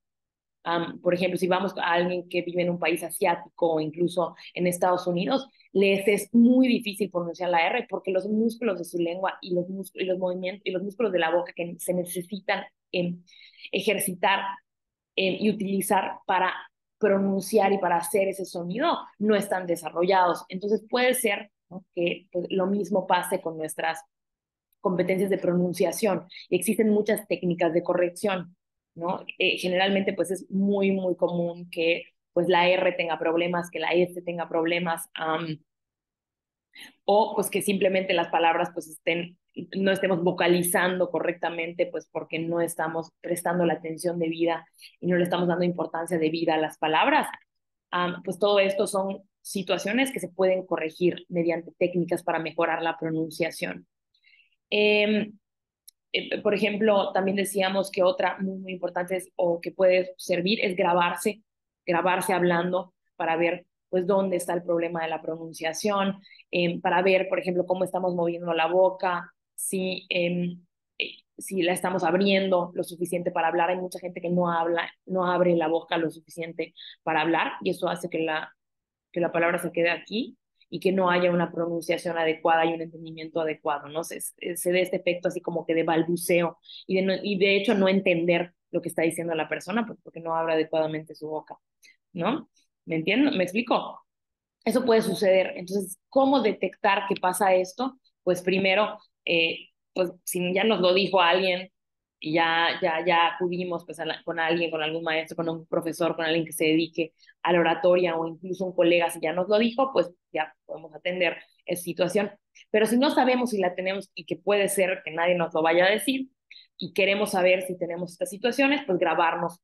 Por ejemplo, si vamos a alguien que vive en un país asiático o incluso en Estados Unidos, les es muy difícil pronunciar la R porque los músculos de su lengua y los movimientos y los músculos de la boca que se necesitan ejercitar y utilizar para pronunciar y para hacer ese sonido no están desarrollados. Entonces puede ser, ¿no?, que pues, lo mismo pase con nuestras competencias de pronunciación. Y existen muchas técnicas de corrección, ¿no? Generalmente, pues es muy, muy común que pues la R tenga problemas, que la S tenga problemas, o pues que simplemente las palabras pues no estemos vocalizando correctamente, pues porque no estamos prestando la atención debida y no le estamos dando importancia debida a las palabras. Pues todo esto son situaciones que se pueden corregir mediante técnicas para mejorar la pronunciación. Eh, por ejemplo, también decíamos que otra muy, muy importante es, o que puede servir es grabarse hablando para ver pues dónde está el problema de la pronunciación, para ver, por ejemplo, cómo estamos moviendo la boca, si la estamos abriendo lo suficiente para hablar. Hay mucha gente que no habla, no abre la boca lo suficiente para hablar y eso hace que la palabra se quede aquí y que no haya una pronunciación adecuada y un entendimiento adecuado, ¿no? Se dé este efecto así como que de balbuceo y de hecho no entender lo que está diciendo la persona pues porque no abre adecuadamente su boca, ¿no? ¿Me entiendo? ¿Me explico? Eso puede suceder. Entonces, ¿cómo detectar que pasa esto? Pues primero, pues si ya nos lo dijo alguien ya acudimos pues, con alguien, con algún maestro, con un profesor, con alguien que se dedique a la oratoria o incluso un colega, si ya nos lo dijo, pues ya podemos atender esa situación. Pero si no sabemos si la tenemos y que puede ser que nadie nos lo vaya a decir y queremos saber si tenemos estas situaciones, pues grabarnos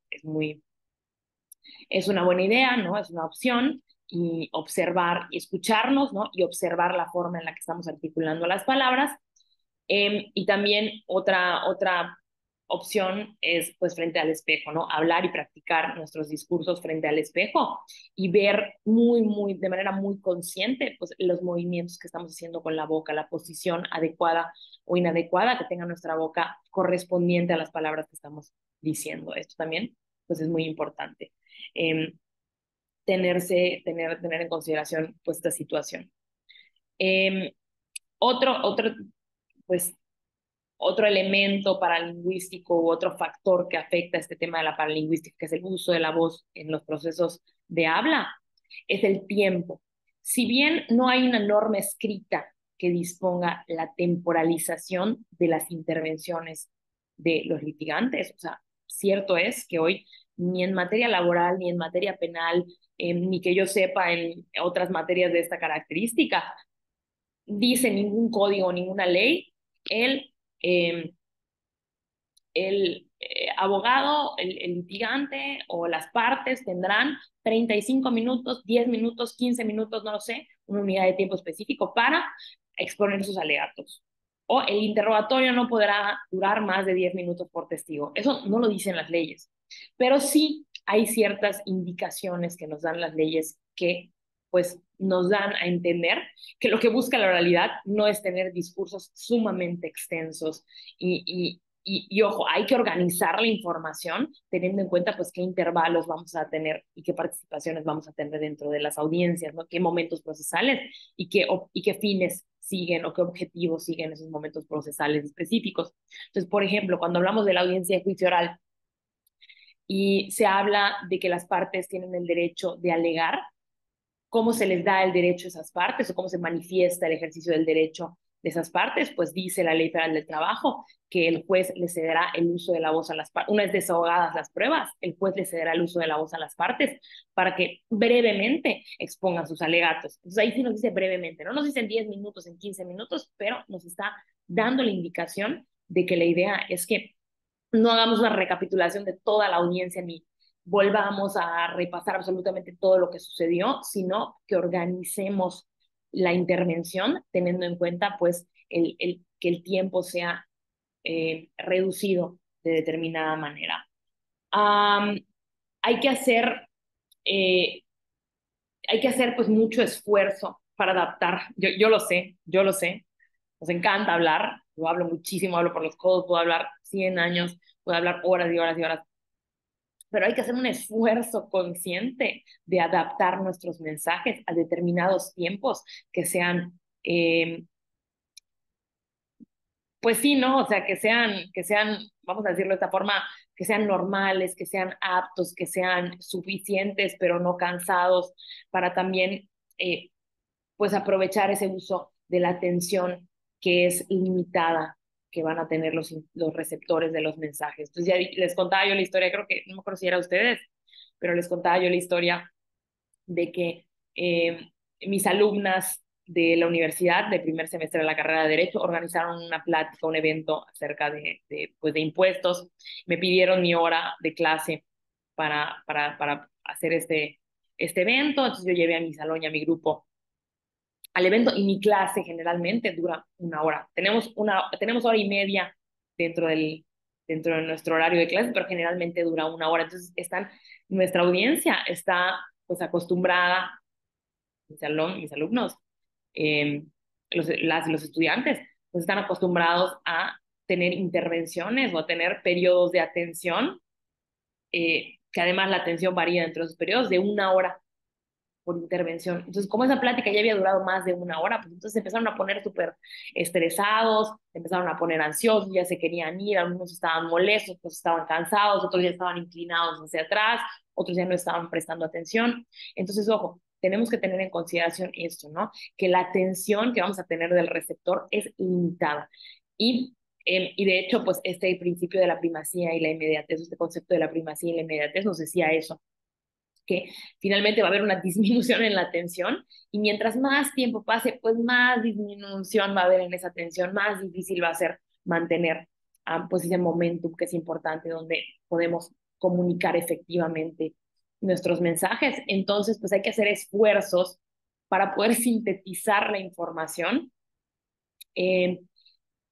es una buena idea, ¿no? Es una opción y observar y escucharnos, ¿no? Y observar la forma en la que estamos articulando las palabras. Y también otra opción es pues frente al espejo, ¿no? Hablar y practicar nuestros discursos frente al espejo y ver de manera muy consciente pues los movimientos que estamos haciendo con la boca, la posición adecuada o inadecuada que tenga nuestra boca correspondiente a las palabras que estamos diciendo. Esto también pues es muy importante. Eh, tener en consideración pues esta situación. Eh, otro, pues otro elemento paralingüístico u otro factor que afecta este tema de la paralingüística, que es el uso de la voz en los procesos de habla, es el tiempo. Si bien no hay una norma escrita que disponga la temporalización de las intervenciones de los litigantes, o sea, cierto es que hoy ni en materia laboral, ni en materia penal, ni que yo sepa en otras materias de esta característica, dice ningún código, ninguna ley, el eh, el abogado, el litigante o las partes tendrán 35 minutos, 10 minutos, 15 minutos, no lo sé, una unidad de tiempo específico para exponer sus alegatos. O el interrogatorio no podrá durar más de 10 minutos por testigo. Eso no lo dicen las leyes, pero sí hay ciertas indicaciones que nos dan las leyes que pues nos dan a entender que lo que busca la oralidad no es tener discursos sumamente extensos y ojo, hay que organizar la información teniendo en cuenta pues qué intervalos vamos a tener y qué participaciones vamos a tener dentro de las audiencias, ¿no? Qué momentos procesales y qué fines siguen o qué objetivos siguen esos momentos procesales específicos. Entonces, por ejemplo, cuando hablamos de la audiencia de juicio oral y se habla de que las partes tienen el derecho de alegar, cómo se les da el derecho a esas partes o cómo se manifiesta el ejercicio del derecho de esas partes, pues dice la Ley Federal del Trabajo que el juez le cederá el uso de la voz a las partes. Una vez desahogadas las pruebas, el juez le cederá el uso de la voz a las partes para que brevemente expongan sus alegatos. Entonces ahí sí nos dice brevemente, no nos dicen 10 minutos, en 15 minutos, pero nos está dando la indicación de que la idea es que no hagamos una recapitulación de toda la audiencia ni volvamos a repasar absolutamente todo lo que sucedió, sino que organicemos la intervención teniendo en cuenta pues que el tiempo sea reducido de determinada manera. Um, hay que hacer eh, hay que hacer pues mucho esfuerzo para adaptar. Yo lo sé. Nos encanta hablar. Yo hablo muchísimo, hablo por los codos, puedo hablar 100 años, puedo hablar horas y horas y horas. Pero hay que hacer un esfuerzo consciente de adaptar nuestros mensajes a determinados tiempos que sean, pues sí, ¿no? O sea, que sean, vamos a decirlo de esta forma, que sean normales, que sean aptos, que sean suficientes, pero no cansados, para también eh, pues aprovechar ese uso de la atención que es limitada que van a tener los receptores de los mensajes. Entonces ya les contaba yo la historia, creo que no me acuerdo si era ustedes, pero les contaba yo la historia de que mis alumnas de la universidad, de primer semestre de la carrera de Derecho, organizaron una plática, un evento acerca pues de impuestos. Me pidieron mi hora de clase para hacer este evento. Entonces yo llevé a mi salón y a mi grupo al evento y mi clase generalmente dura una hora. Tenemos hora y media dentro dentro de nuestro horario de clase, pero generalmente dura una hora. Entonces nuestra audiencia está pues acostumbrada, mis alumnos, eh, los estudiantes, pues están acostumbrados a tener intervenciones o a tener periodos de atención, que además la atención varía entre esos periodos de una hora por intervención. Entonces, como esa plática ya había durado más de una hora, pues entonces se empezaron a poner súper estresados, se empezaron a poner ansiosos, ya se querían ir, algunos estaban molestos, otros estaban cansados, otros ya estaban inclinados hacia atrás, otros ya no estaban prestando atención. Entonces, ojo, tenemos que tener en consideración esto, ¿no? Que la atención que vamos a tener del receptor es limitada. Y Y de hecho, pues este principio de la primacía y la inmediatez, este concepto de la primacía y la inmediatez nos decía eso, que finalmente va a haber una disminución en la atención y mientras más tiempo pase, pues más disminución va a haber en esa atención, más difícil va a ser mantener pues ese momentum que es importante donde podemos comunicar efectivamente nuestros mensajes. Entonces, pues hay que hacer esfuerzos para poder sintetizar la información eh,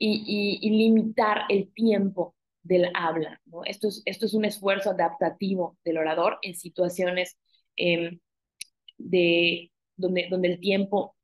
y limitar el tiempo del habla, ¿no? Esto es un esfuerzo adaptativo del orador en situaciones eh, donde el tiempo,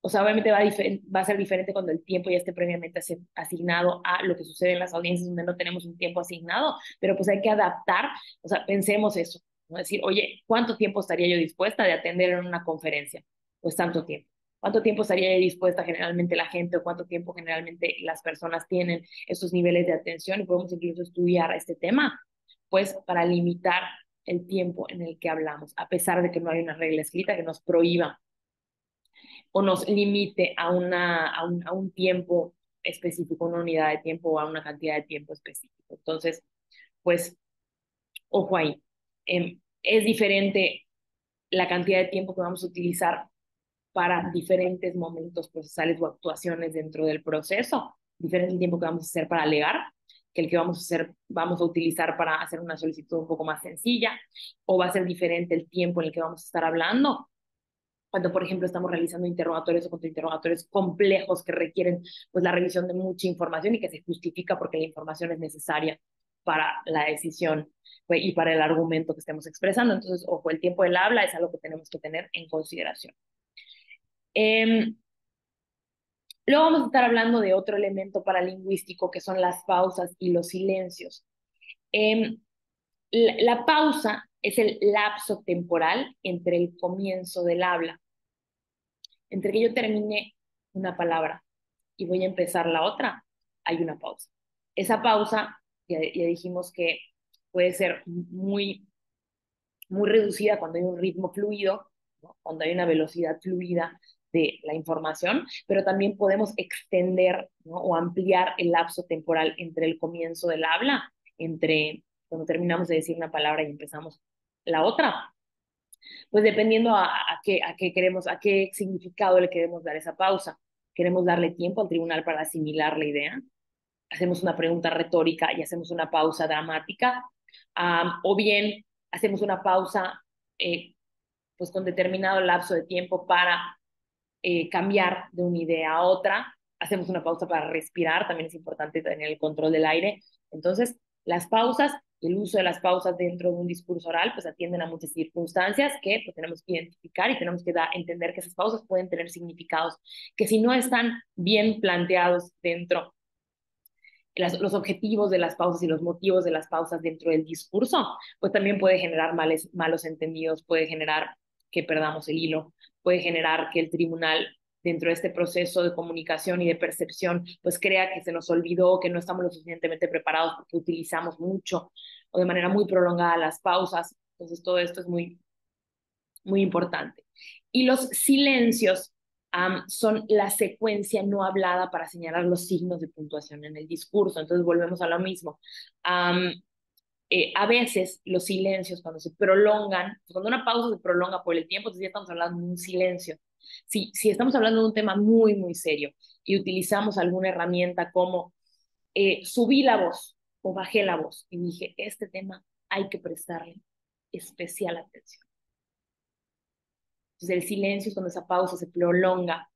o sea, obviamente va a ser diferente cuando el tiempo ya esté previamente asignado a lo que sucede en las audiencias donde no tenemos un tiempo asignado, pero pues hay que adaptar, o sea, pensemos eso, ¿no? Decir, oye, ¿cuánto tiempo estaría yo dispuesta de atender en una conferencia? Pues tanto tiempo. ¿Cuánto tiempo estaría dispuesta generalmente la gente o cuánto tiempo generalmente las personas tienen estos niveles de atención? Y podemos incluso estudiar este tema, pues para limitar el tiempo en el que hablamos, a pesar de que no hay una regla escrita que nos prohíba o nos limite a un tiempo específico, una unidad de tiempo o a una cantidad de tiempo específico. Entonces, pues, ojo ahí. Es diferente la cantidad de tiempo que vamos a utilizar para diferentes momentos procesales o actuaciones dentro del proceso, diferente el tiempo que vamos a hacer para alegar que el que vamos a utilizar para hacer una solicitud un poco más sencilla, o va a ser diferente el tiempo en el que vamos a estar hablando cuando, por ejemplo, estamos realizando interrogatorios o contrainterrogatorios complejos que requieren pues la revisión de mucha información y que se justifica porque la información es necesaria para la decisión pues, y para el argumento que estemos expresando. Entonces, ojo, el tiempo del habla es algo que tenemos que tener en consideración. Eh, Luego vamos a estar hablando de otro elemento paralingüístico que son las pausas y los silencios. Eh, la pausa es el lapso temporal entre el comienzo del habla, entre que yo termine una palabra y voy a empezar la otra, hay una pausa. Esa pausa, ya dijimos que puede ser muy reducida cuando hay un ritmo fluido, ¿no? Cuando hay una velocidad fluida de la información, pero también podemos extender, ¿no? O ampliar el lapso temporal entre el comienzo del habla, entre cuando terminamos de decir una palabra y empezamos la otra, pues dependiendo a qué queremos, a qué significado le queremos dar esa pausa. Queremos darle tiempo al tribunal para asimilar la idea, hacemos una pregunta retórica y hacemos una pausa dramática, o bien hacemos una pausa eh, pues con determinado lapso de tiempo para cambiar de una idea a otra, hacemos una pausa para respirar, también es importante tener el control del aire. Entonces, las pausas, el uso de las pausas dentro de un discurso oral, pues atienden a muchas circunstancias que pues, tenemos que identificar y tenemos que entender que esas pausas pueden tener significados que si no están bien planteados dentro los objetivos de las pausas y los motivos de las pausas dentro del discurso, pues también puede generar malos entendidos, puede generar que perdamos el hilo, puede generar que el tribunal dentro de este proceso de comunicación y de percepción, pues crea que se nos olvidó, que no estamos lo suficientemente preparados porque utilizamos mucho o de manera muy prolongada las pausas. Entonces todo esto es muy importante. Y los silencios son la secuencia no hablada para señalar los signos de puntuación en el discurso. Entonces volvemos a lo mismo. A veces los silencios cuando se prolongan, cuando una pausa se prolonga por el tiempo, entonces ya estamos hablando de un silencio. Si estamos hablando de un tema muy serio y utilizamos alguna herramienta como subí la voz o bajé la voz y dije, este tema hay que prestarle especial atención. Entonces el silencio es cuando esa pausa se prolonga,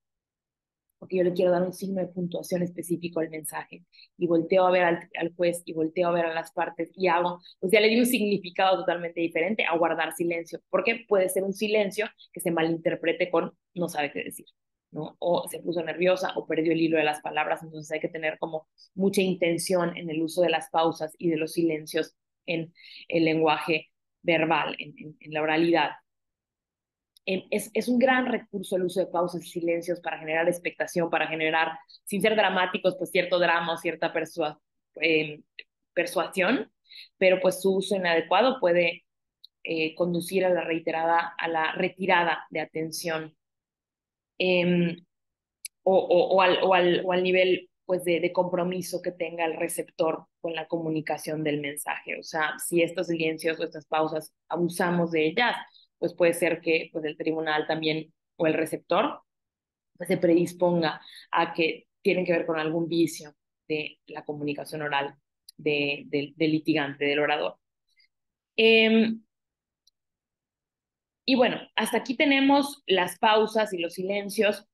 porque yo le quiero dar un signo de puntuación específico al mensaje, y volteo a ver al juez, y volteo a ver a las partes, y hago, pues ya le di un significado totalmente diferente a guardar silencio, porque puede ser un silencio que se malinterprete con no sabe qué decir, ¿no? O se puso nerviosa, o perdió el hilo de las palabras, entonces hay que tener como mucha intención en el uso de las pausas y de los silencios en el lenguaje verbal, en la oralidad. Es un gran recurso el uso de pausas y silencios para generar expectación, para generar, sin ser dramáticos, pues cierto drama o cierta eh, persuasión, pero pues su uso inadecuado puede conducir a a la retirada de atención, o al nivel pues de compromiso que tenga el receptor con la comunicación del mensaje. O sea, si estos silencios o estas pausas abusamos de ellas, pues puede ser que pues el tribunal también o el receptor pues, se predisponga a que tienen que ver con algún vicio de la comunicación oral del litigante, del orador. Y bueno, hasta aquí tenemos las pausas y los silencios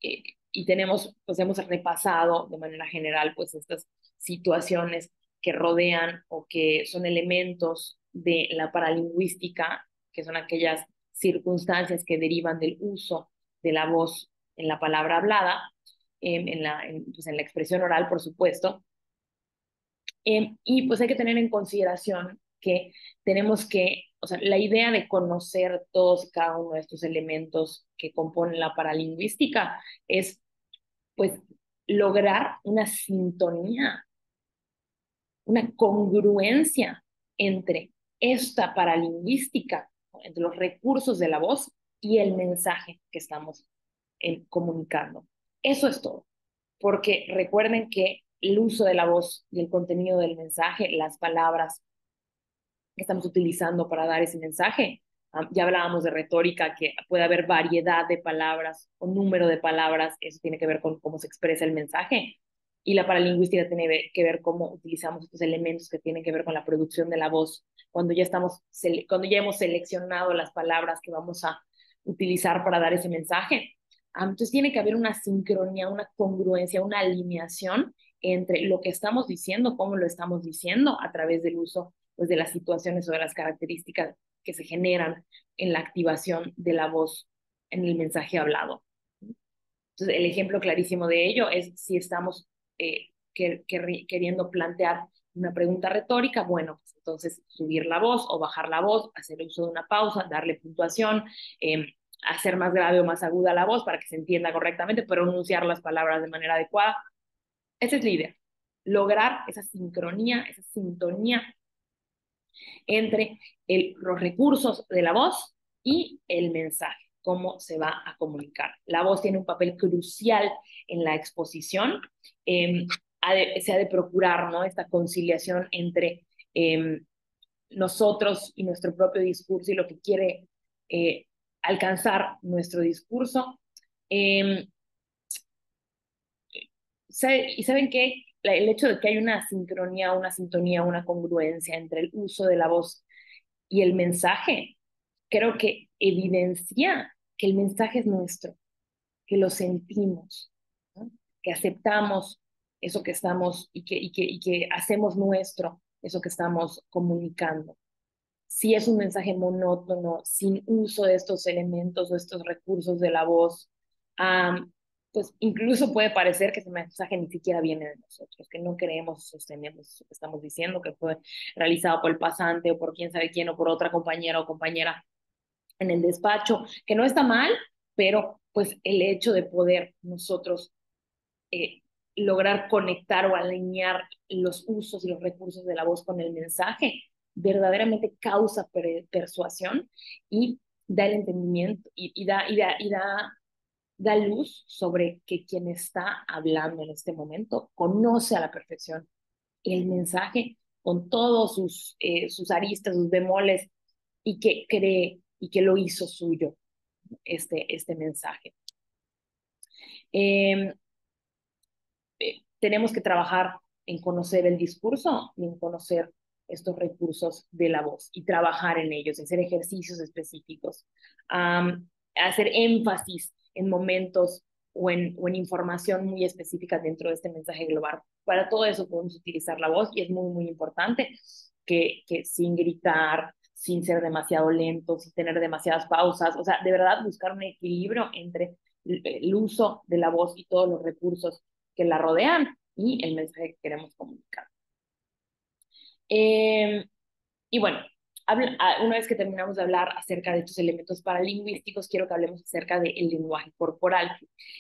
eh, y tenemos, pues hemos repasado de manera general, pues estas situaciones que rodean o que son elementos de la paralingüística, que son aquellas circunstancias que derivan del uso de la voz en la palabra hablada, pues en la expresión oral, por supuesto. Y pues hay que tener en consideración que tenemos que, o sea, la idea de conocer todos y cada uno de estos elementos que componen la paralingüística es pues lograr una sintonía, una congruencia entre esta paralingüística, entre los recursos de la voz y el mensaje que estamos comunicando. Eso es todo, porque recuerden que el uso de la voz y el contenido del mensaje, las palabras que estamos utilizando para dar ese mensaje. Ya hablábamos de retórica, que puede haber variedad de palabras o número de palabras, eso tiene que ver con cómo se expresa el mensaje. Y la paralingüística tiene que ver cómo utilizamos estos elementos que tienen que ver con la producción de la voz, cuando ya hemos seleccionado las palabras que vamos a utilizar para dar ese mensaje. Entonces tiene que haber una sincronía, una congruencia, una alineación entre lo que estamos diciendo, cómo lo estamos diciendo a través del uso pues, de las situaciones o de las características que se generan en la activación de la voz en el mensaje hablado. Entonces, el ejemplo clarísimo de ello es si estamos queriendo plantear una pregunta retórica, bueno, pues entonces subir la voz o bajar la voz, hacer uso de una pausa, darle puntuación, hacer más grave o más aguda la voz para que se entienda correctamente, pronunciar las palabras de manera adecuada. Esa es la idea, lograr esa sincronía, esa sintonía entre los recursos de la voz y el mensaje, cómo se va a comunicar. La voz tiene un papel crucial en la exposición. Se ha de procurar, ¿no?, esta conciliación entre nosotros y nuestro propio discurso y lo que quiere alcanzar nuestro discurso. ¿Y saben qué? El hecho de que hay una sincronía, una sintonía, una congruencia entre el uso de la voz y el mensaje, creo que evidencia que el mensaje es nuestro, que lo sentimos, ¿no?, que aceptamos eso que estamos y que hacemos nuestro, eso que estamos comunicando. Si es un mensaje monótono, sin uso de estos elementos o estos recursos de la voz, pues incluso puede parecer que ese mensaje ni siquiera viene de nosotros, que no creemos, sostenemos eso que estamos diciendo, que fue realizado por el pasante o por quién sabe quién o por otra compañera o compañera en el despacho, que no está mal, pero pues el hecho de poder nosotros eh, lograr conectar o alinear los usos y los recursos de la voz con el mensaje, verdaderamente causa persuasión y da el entendimiento da luz sobre que quien está hablando en este momento conoce a la perfección el mensaje con todos sus aristas, sus bemoles, y que cree y que lo hizo suyo este mensaje. Eh, Tenemos que trabajar en conocer el discurso y en conocer estos recursos de la voz y trabajar en ellos, hacer ejercicios específicos, hacer énfasis en momentos o en información muy específica dentro de este mensaje global. Para todo eso podemos utilizar la voz y es muy, muy importante que sin gritar, sin ser demasiado lento, sin tener demasiadas pausas, o sea, de verdad buscar un equilibrio entre el uso de la voz y todos los recursos que la rodean y el mensaje que queremos comunicar. Y bueno, una vez que terminamos de hablar acerca de estos elementos paralingüísticos, quiero que hablemos acerca del lenguaje corporal.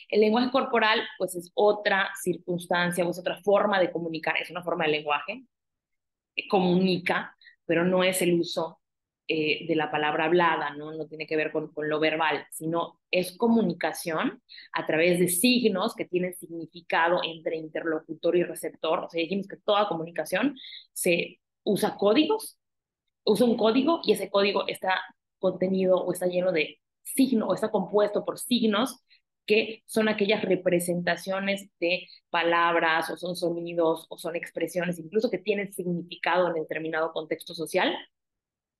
El lenguaje corporal, pues, es otra circunstancia, o es otra forma de comunicar, es una forma de lenguaje, que comunica, pero no es el uso de la palabra hablada, ¿no? No tiene que ver con lo verbal, sino es comunicación a través de signos que tienen significado entre interlocutor y receptor. O sea, dijimos que toda comunicación se usa códigos, usa un código y ese código está contenido o está lleno de signos o está compuesto por signos que son aquellas representaciones de palabras o son sonidos o son expresiones, incluso que tienen significado en determinado contexto social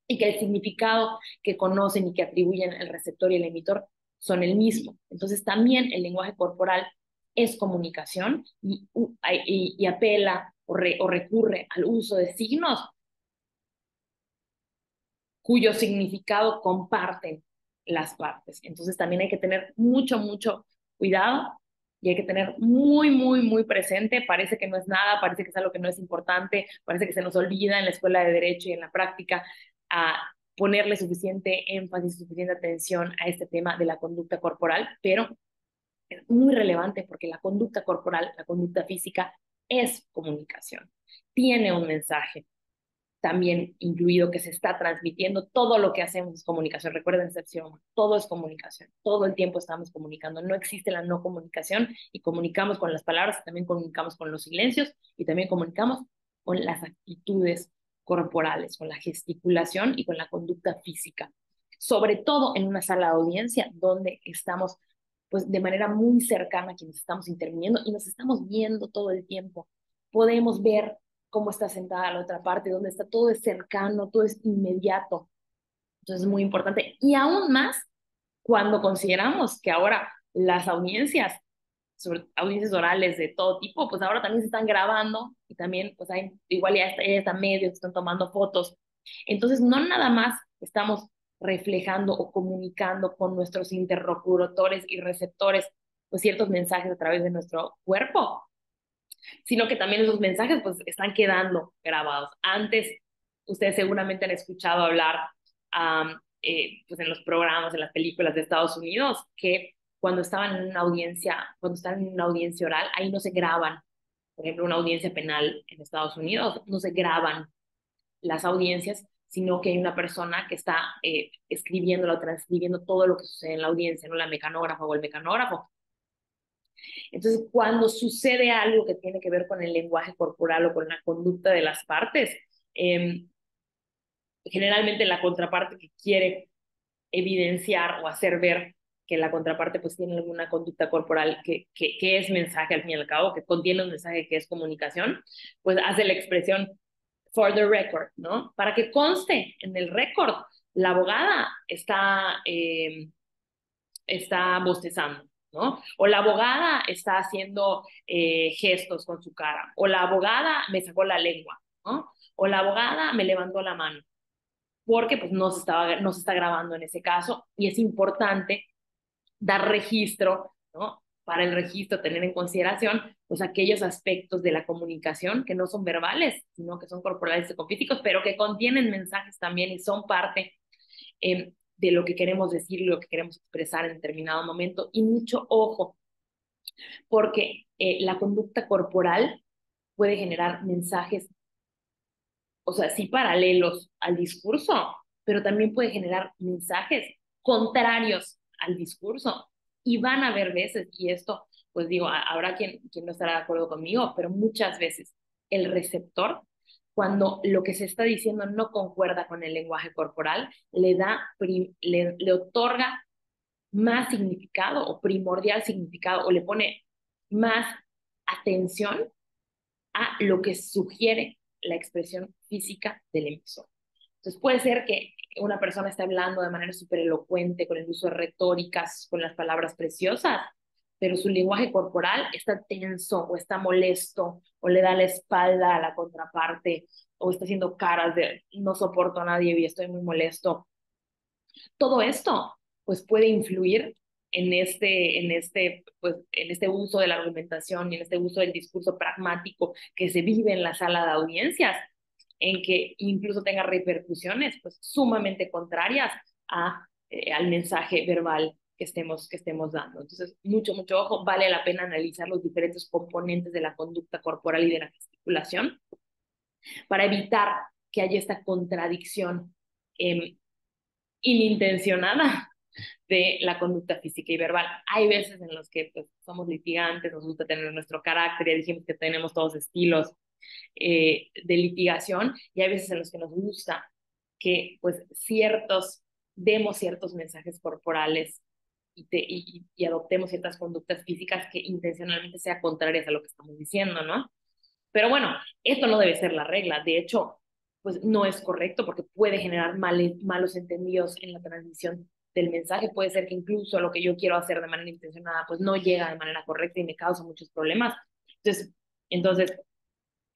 y que el significado que conocen y que atribuyen el receptor y el emitor son el mismo. Entonces también el lenguaje corporal es comunicación y apela o recurre al uso de signos cuyo significado comparten las partes. Entonces también hay que tener mucho, mucho cuidado y hay que tener muy, muy, muy presente. Parece que no es nada, parece que es algo que no es importante, parece que se nos olvida en la escuela de Derecho y en la práctica a ponerle suficiente énfasis, suficiente atención a este tema de la conducta corporal, pero es muy relevante porque la conducta corporal, la conducta física, es comunicación, tiene un mensaje también incluido que se está transmitiendo, todo lo que hacemos es comunicación. Recuerden ese axioma, todo es comunicación, todo el tiempo estamos comunicando, no existe la no comunicación y comunicamos con las palabras, también comunicamos con los silencios y también comunicamos con las actitudes corporales, con la gesticulación y con la conducta física. Sobre todo en una sala de audiencia donde estamos pues de manera muy cercana a quienes estamos interviniendo y nos estamos viendo todo el tiempo. Podemos ver cómo está sentada la otra parte, donde está todo es cercano, todo es inmediato. Entonces es muy importante. Y aún más cuando consideramos que ahora las audiencias, sobre audiencias orales de todo tipo, pues ahora también se están grabando y también pues hay igual ya está medios que están tomando fotos. Entonces no nada más estamos reflejando o comunicando con nuestros interlocutores y receptores pues ciertos mensajes a través de nuestro cuerpo, sino que también esos mensajes pues están quedando grabados. Antes, ustedes seguramente han escuchado hablar pues en los programas, en las películas de Estados Unidos, que cuando están en una audiencia oral, ahí no se graban, por ejemplo, una audiencia penal en Estados Unidos, no se graban las audiencias, sino que hay una persona que está escribiendo o transcribiendo todo lo que sucede en la audiencia, no la mecanógrafa o el mecanógrafo. Entonces, cuando sucede algo que tiene que ver con el lenguaje corporal o con la conducta de las partes, eh, generalmente la contraparte que quiere evidenciar o hacer ver que la contraparte pues tiene alguna conducta corporal que es mensaje al fin y al cabo, que contiene un mensaje que es comunicación, pues hace la expresión for the record, ¿no? Para que conste en el récord, la abogada está bostezando, ¿no? O la abogada está haciendo gestos con su cara, o la abogada me sacó la lengua, ¿no? O la abogada me levantó la mano, porque pues no se está grabando en ese caso y es importante dar registro, ¿no? Para el registro, tener en consideración pues aquellos aspectos de la comunicación que no son verbales, sino que son corporales y psicofísicos, pero que contienen mensajes también y son parte de lo que queremos decir y lo que queremos expresar en determinado momento. Y mucho ojo, porque la conducta corporal puede generar mensajes, o sea, sí paralelos al discurso, pero también puede generar mensajes contrarios al discurso. Y van a haber veces, y esto, pues digo, habrá quien no estará de acuerdo conmigo, pero muchas veces el receptor, cuando lo que se está diciendo no concuerda con el lenguaje corporal, le otorga más significado o primordial significado o le pone más atención a lo que sugiere la expresión física del emisor. Entonces puede ser que una persona esté hablando de manera súper elocuente, con el uso de retóricas, con las palabras preciosas, pero su lenguaje corporal está tenso o está molesto o le da la espalda a la contraparte o está haciendo caras de no soporto a nadie y estoy muy molesto. Todo esto pues puede influir en este uso de la argumentación y en este uso del discurso pragmático que se vive en la sala de audiencias, en que incluso tenga repercusiones pues sumamente contrarias al mensaje verbal que estemos dando. Entonces, mucho, mucho ojo, vale la pena analizar los diferentes componentes de la conducta corporal y de la gesticulación para evitar que haya esta contradicción inintencionada de la conducta física y verbal. Hay veces en los que pues, somos litigantes, nos gusta tener nuestro carácter, ya dijimos que tenemos todos estilos de litigación, y hay veces en los que nos gusta que pues demos ciertos mensajes corporales y adoptemos ciertas conductas físicas que intencionalmente sean contrarias a lo que estamos diciendo, ¿no? Pero bueno, esto no debe ser la regla. De hecho, pues no es correcto porque puede generar malos entendidos en la transmisión del mensaje. Puede ser que incluso lo que yo quiero hacer de manera intencionada, pues no llega de manera correcta y me causa muchos problemas. Entonces,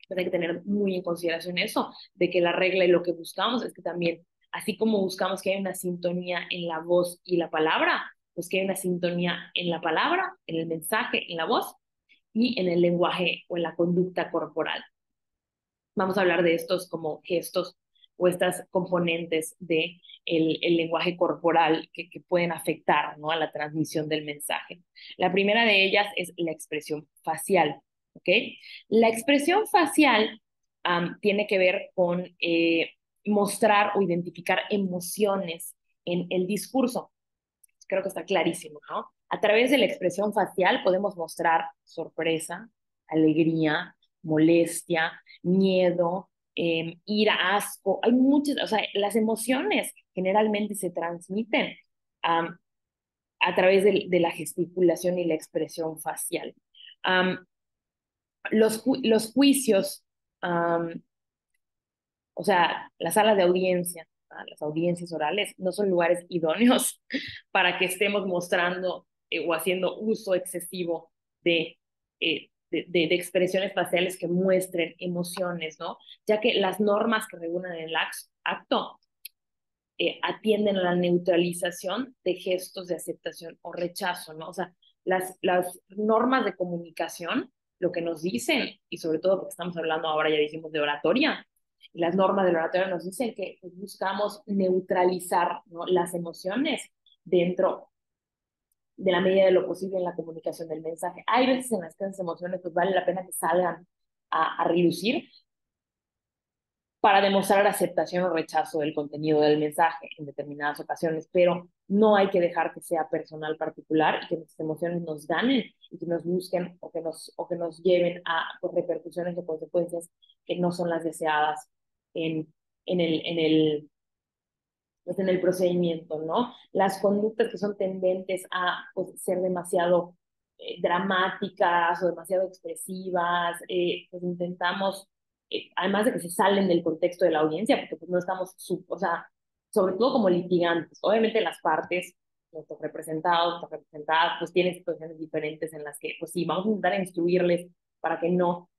pues hay que tener muy en consideración eso, de que la regla y lo que buscamos es que también, así como buscamos que haya una sintonía en la voz y la palabra, pues que haya una sintonía en la palabra, en el mensaje, en la voz y en el lenguaje o en la conducta corporal. Vamos a hablar de estos como gestos o estas componentes de el lenguaje corporal que pueden afectar, ¿no?, a la transmisión del mensaje. La primera de ellas es la expresión facial, ¿ok? La expresión facial tiene que ver con mostrar o identificar emociones en el discurso. Creo que está clarísimo, ¿no? A través de la expresión facial podemos mostrar sorpresa, alegría, molestia, miedo, ira, asco. Hay muchas, o sea, las emociones generalmente se transmiten um, a través de la gesticulación y la expresión facial. Um, los juicios, um, o sea, las salas de audiencia, las audiencias orales, no son lugares idóneos para que estemos mostrando o haciendo uso excesivo de expresiones faciales que muestren emociones, ¿no? Ya que las normas que regulan el acto atienden a la neutralización de gestos de aceptación o rechazo, ¿no? O sea, las normas de comunicación, lo que nos dicen, y sobre todo porque estamos hablando ahora, ya dijimos, de oratoria, las normas de la oratoria nos dicen que pues, buscamos neutralizar, ¿no?, las emociones dentro de la medida de lo posible en la comunicación del mensaje. Hay veces en las que esas emociones pues vale la pena que salgan a relucir, para demostrar aceptación o rechazo del contenido del mensaje en determinadas ocasiones, pero no hay que dejar que sea personal particular y que nuestras emociones nos ganen y que nos busquen o que nos lleven a pues, repercusiones o consecuencias que no son las deseadas en, en pues, en el procedimiento, ¿no? Las conductas que son tendentes a pues, ser demasiado dramáticas o demasiado expresivas, pues intentamos, además de que se salen del contexto de la audiencia, porque pues no estamos, o sea, sobre todo como litigantes, obviamente las partes, nuestros representados, nuestras representadas, pues tienen situaciones diferentes en las que, pues sí, vamos a intentar instruirles para que no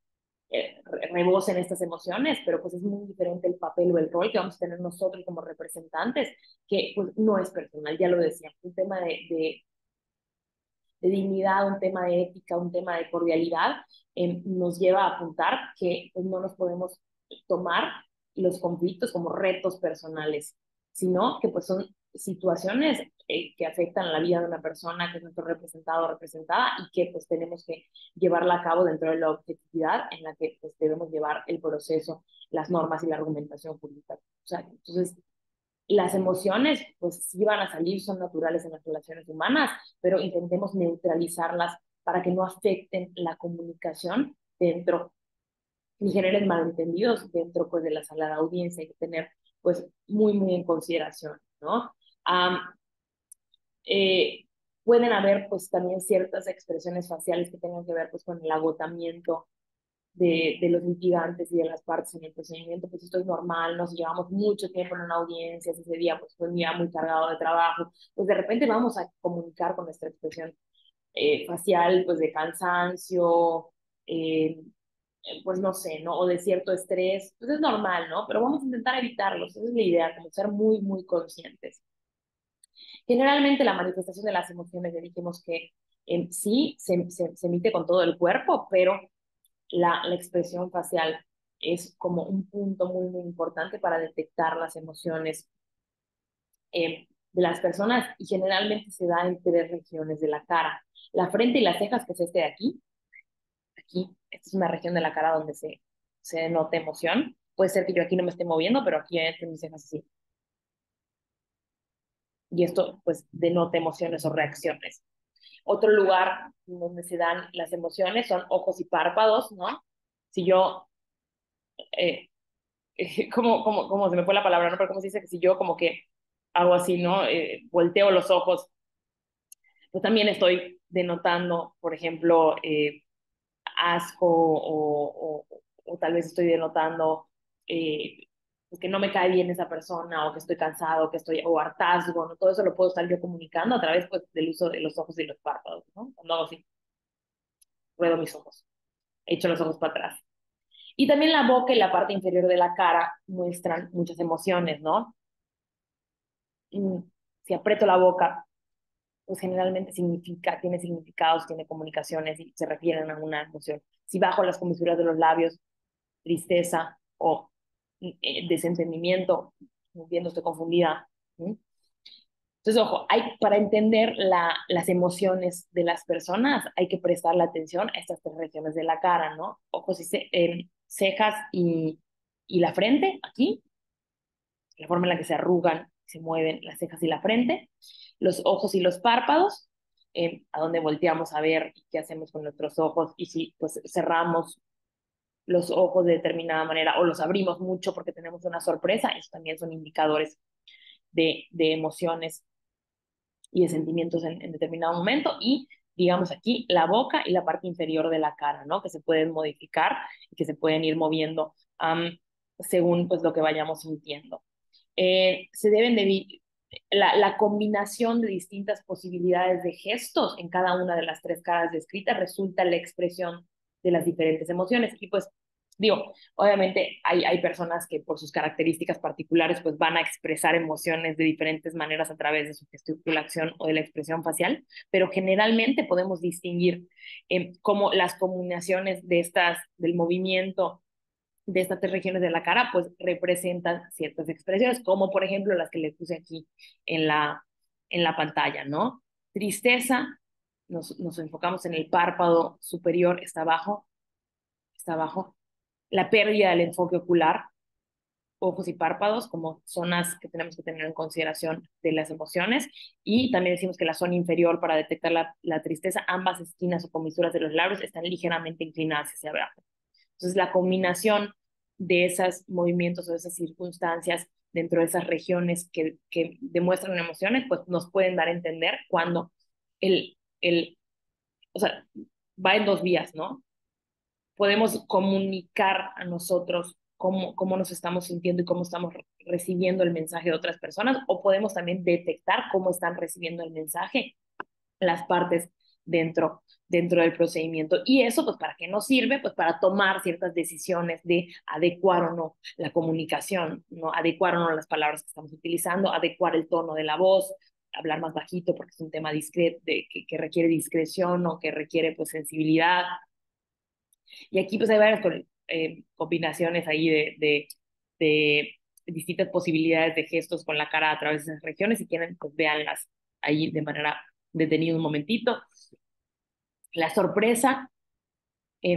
rebosen estas emociones, pero pues es muy diferente el papel o el rol que vamos a tener nosotros como representantes, que pues no es personal, ya lo decía, un tema de dignidad, un tema de ética, un tema de cordialidad, nos lleva a apuntar que pues, no nos podemos tomar los conflictos como retos personales, sino que pues son situaciones que afectan la vida de una persona que es nuestro representado o representada y que pues tenemos que llevarla a cabo dentro de la objetividad en la que pues debemos llevar el proceso, las normas y la argumentación jurídica. O sea, entonces las emociones, pues sí van a salir, son naturales en las relaciones humanas, pero intentemos neutralizarlas para que no afecten la comunicación dentro ni generen malentendidos dentro pues de la sala de audiencia. Hay que tener pues muy en consideración, ¿no? Um, eh, Pueden haber pues también ciertas expresiones faciales que tengan que ver pues con el agotamiento de los litigantes y de las partes en el procedimiento, pues esto es normal, nos llevamos mucho tiempo en una audiencia, ese día pues fue un día muy cargado de trabajo, pues de repente vamos a comunicar con nuestra expresión facial, pues de cansancio, eh, pues no sé, ¿no? O de cierto estrés, pues es normal, ¿no? Pero vamos a intentar evitarlos, esa es la idea, como ser muy conscientes. Generalmente la manifestación de las emociones, ya dijimos que sí se emite con todo el cuerpo, pero la expresión facial es como un punto muy importante para detectar las emociones de las personas y generalmente se da en tres regiones de la cara. La frente y las cejas, que es este de aquí, esta es una región de la cara donde se denota emoción. Puede ser que yo aquí no me esté moviendo, pero aquí entre mis cejas sí. y esto pues denota emociones o reacciones. Otro lugar donde se dan las emociones son ojos y párpados, ¿no? Si yo, eh, como se me fue la palabra, ¿no? Pero como se dice que si yo como que hago así, ¿no? Volteo los ojos, pues también estoy denotando, por ejemplo, asco o tal vez estoy denotando pues que no me cae bien esa persona o que estoy cansado, que estoy, o hartazgo, ¿no? Todo eso lo puedo estar yo comunicando a través pues, del uso de los ojos y los párpados, ¿no? Cuando hago así, ruedo mis ojos, echo los ojos para atrás. Y también la boca y la parte inferior de la cara muestran muchas emociones, ¿no? Mm, si aprieto la boca, pues generalmente significa, tiene significados, tiene comunicaciones y se refieren a una emoción. Si bajo las comisuras de los labios, tristeza o desentendimiento, entiendo, estoy confundida. ¿Sí? Entonces, ojo, para entender las emociones de las personas hay que prestarle atención a estas tres regiones de la cara, ¿no? Ojos y cejas y la frente, aquí, la forma en la que se arrugan, se mueven las cejas y la frente, los ojos y los párpados, a dónde volteamos a ver y qué hacemos con nuestros ojos y si pues cerramos los ojos de determinada manera o los abrimos mucho porque tenemos una sorpresa, eso también son indicadores de emociones y de sentimientos en determinado momento. Y digamos aquí la boca y la parte inferior de la cara, ¿no? Que se pueden modificar y que se pueden ir moviendo según pues lo que vayamos sintiendo. Se deben de la combinación de distintas posibilidades de gestos en cada una de las tres caras descritas resulta la expresión de las diferentes emociones. Y pues digo, obviamente hay personas que por sus características particulares pues van a expresar emociones de diferentes maneras a través de su gesticulación o de la expresión facial, pero generalmente podemos distinguir cómo las combinaciones de estas, del movimiento de estas tres regiones de la cara, pues representan ciertas expresiones, como por ejemplo las que le puse aquí en la pantalla, ¿no? Tristeza, nos enfocamos en el párpado superior, está abajo, está abajo. La pérdida del enfoque ocular, ojos y párpados como zonas que tenemos que tener en consideración de las emociones. Y también decimos que la zona inferior para detectar la tristeza, ambas esquinas o comisuras de los labios están ligeramente inclinadas hacia abajo. Entonces, la combinación de esos movimientos o de esas circunstancias dentro de esas regiones que demuestran emociones, pues nos pueden dar a entender cuando o sea, va en dos vías, ¿no? Podemos comunicar a nosotros cómo nos estamos sintiendo y cómo estamos recibiendo el mensaje de otras personas, o podemos también detectar cómo están recibiendo el mensaje las partes dentro del procedimiento. Y eso, pues, ¿para qué nos sirve? Pues para tomar ciertas decisiones de adecuar o no la comunicación, ¿no? Adecuar o no las palabras que estamos utilizando, adecuar el tono de la voz, hablar más bajito porque es un tema discreto, que requiere discreción o que requiere, pues, sensibilidad. Y aquí, pues, hay varias combinaciones ahí de distintas posibilidades de gestos con la cara a través de esas regiones. Si quieren, pues véanlas ahí de manera detenida un momentito. La sorpresa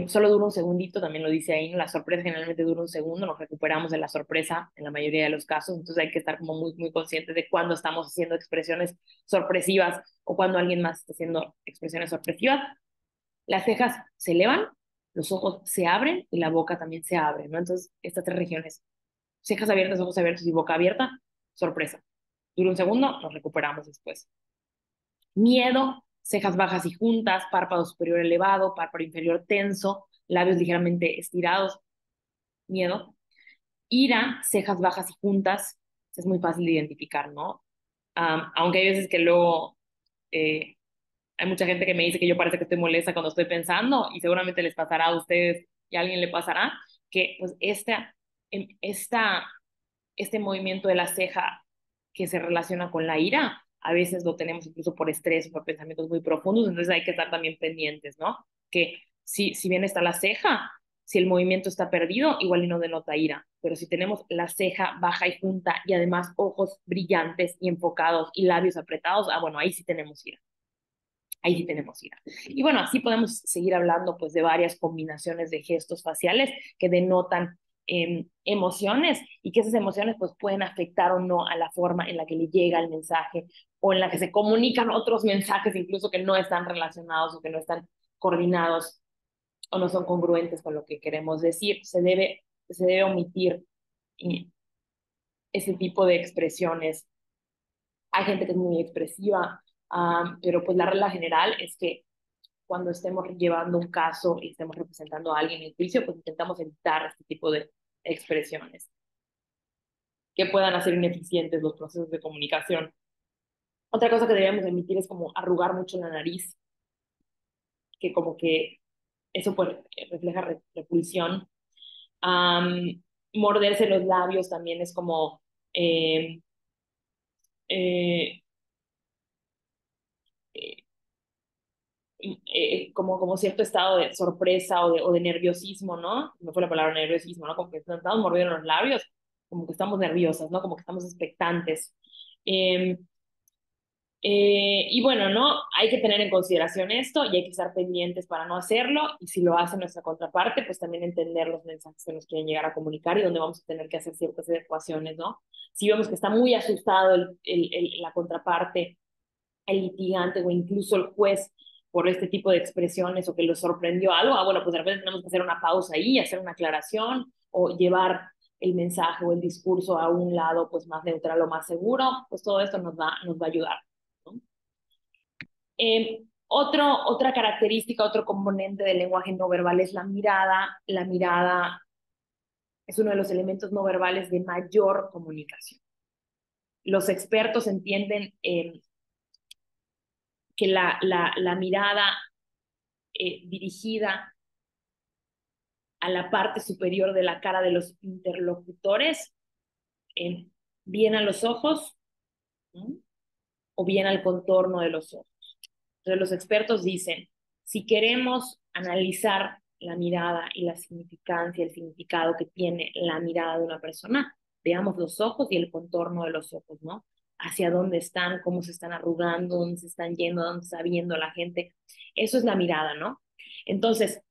solo dura un segundito, también lo dice ahí, ¿no? La sorpresa generalmente dura un segundo, nos recuperamos de la sorpresa en la mayoría de los casos, entonces hay que estar como muy, muy conscientes de cuándo estamos haciendo expresiones sorpresivas o cuando alguien más está haciendo expresiones sorpresivas. Las cejas se elevan, los ojos se abren y la boca también se abre, ¿no? Entonces, estas tres regiones, cejas abiertas, ojos abiertos y boca abierta, sorpresa. Dura un segundo, nos recuperamos después. Miedo, cejas bajas y juntas, párpado superior elevado, párpado inferior tenso, labios ligeramente estirados, miedo. Ira, cejas bajas y juntas, es muy fácil de identificar, ¿no? Aunque hay veces que luego eh, hay mucha gente que me dice que yo parece que estoy molesta cuando estoy pensando y seguramente les pasará a ustedes y a alguien le pasará que pues este movimiento de la ceja que se relaciona con la ira, a veces lo tenemos incluso por estrés o por pensamientos muy profundos, entonces hay que estar también pendientes, ¿no? Que si bien está la ceja, si el movimiento está perdido, igual y no denota ira, pero si tenemos la ceja baja y junta y además ojos brillantes y enfocados y labios apretados, bueno, ahí sí tenemos ira. Ahí sí tenemos ira. Y bueno, así podemos seguir hablando pues de varias combinaciones de gestos faciales que denotan emociones y que esas emociones pues pueden afectar o no a la forma en la que le llega el mensaje o en la que se comunican otros mensajes incluso que no están relacionados o que no están coordinados o no son congruentes con lo que queremos decir. Se debe omitir ese tipo de expresiones. Hay gente que es muy expresiva, pero pues la regla general es que cuando estemos llevando un caso y estemos representando a alguien en el juicio, pues intentamos evitar este tipo de expresiones que puedan hacer ineficientes los procesos de comunicación. Otra cosa que debemos emitir es como arrugar mucho la nariz, que como que eso pues refleja repulsión. Morderse los labios también es como eh, eh, eh, como cierto estado de sorpresa o de nerviosismo, ¿no? Me fue la palabra nerviosismo, ¿no? Como que estamos mordiendo los labios, como que estamos nerviosas, ¿no? Como que estamos expectantes. Eh, y bueno, ¿no? Hay que tener en consideración esto y hay que estar pendientes para no hacerlo. Y si lo hace nuestra contraparte, pues también entender los mensajes que nos quieren llegar a comunicar y dónde vamos a tener que hacer ciertas adecuaciones, ¿no? Si vemos que está muy asustado la contraparte, el litigante o incluso el juez por este tipo de expresiones o que lo sorprendió algo, bueno, pues de repente tenemos que hacer una pausa ahí, hacer una aclaración o llevar el mensaje o el discurso a un lado pues más neutral o más seguro, pues todo esto nos va a ayudar, ¿no? Otra característica, otro componente del lenguaje no verbal es la mirada. La mirada es uno de los elementos no verbales de mayor comunicación. Los expertos entienden que la mirada dirigida a la parte superior de la cara de los interlocutores, eh, bien a los ojos, ¿no? O bien al contorno de los ojos. Entonces los expertos dicen, si queremos analizar la mirada y la significancia, el significado que tiene la mirada de una persona, veamos los ojos y el contorno de los ojos, ¿no? Hacia dónde están, cómo se están arrugando, dónde se están yendo, dónde está viendo la gente. Eso es la mirada, ¿no? Entonces,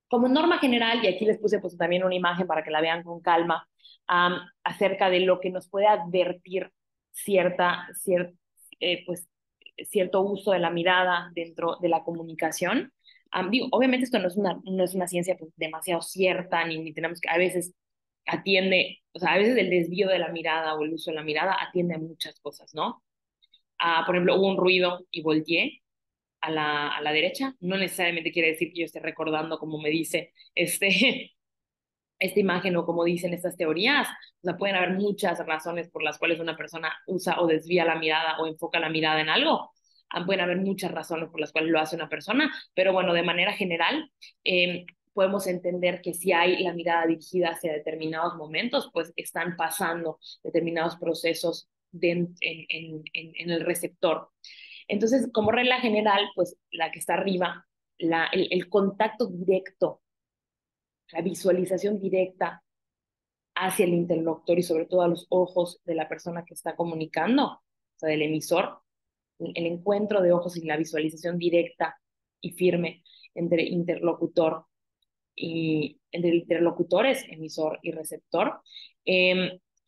como norma general, y aquí les puse pues también una imagen para que la vean con calma, acerca de lo que nos puede advertir pues, cierto uso de la mirada dentro de la comunicación. Digo, obviamente esto no es una ciencia pues, demasiado cierta, ni tenemos que, a veces o sea, a veces el desvío de la mirada o el uso de la mirada atiende a muchas cosas, ¿no? Por ejemplo, hubo un ruido y volteé, a la derecha, no necesariamente quiere decir que yo esté recordando como me dice esta imagen o como dicen estas teorías. O sea, pueden haber muchas razones por las cuales una persona usa o desvía la mirada o enfoca la mirada en algo. Pueden haber muchas razones por las cuales lo hace una persona, pero bueno, de manera general, podemos entender que si hay la mirada dirigida hacia determinados momentos, pues están pasando determinados procesos en el receptor. Entonces, como regla general, pues la que está arriba, el contacto directo, la visualización directa hacia el interlocutor y sobre todo a los ojos de la persona que está comunicando, o sea, del emisor, el encuentro de ojos y la visualización directa y firme entre interlocutores, emisor y receptor,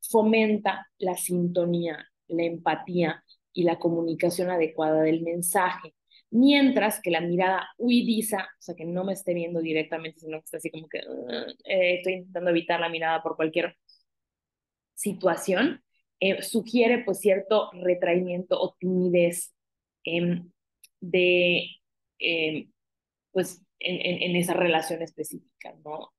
fomenta la sintonía, la empatía y la comunicación adecuada del mensaje. Mientras que la mirada huidiza, o sea, que no me esté viendo directamente, sino que está así como que estoy intentando evitar la mirada por cualquier situación, sugiere pues cierto retraimiento o timidez eh, de, eh, pues en esa relación específica, ¿no?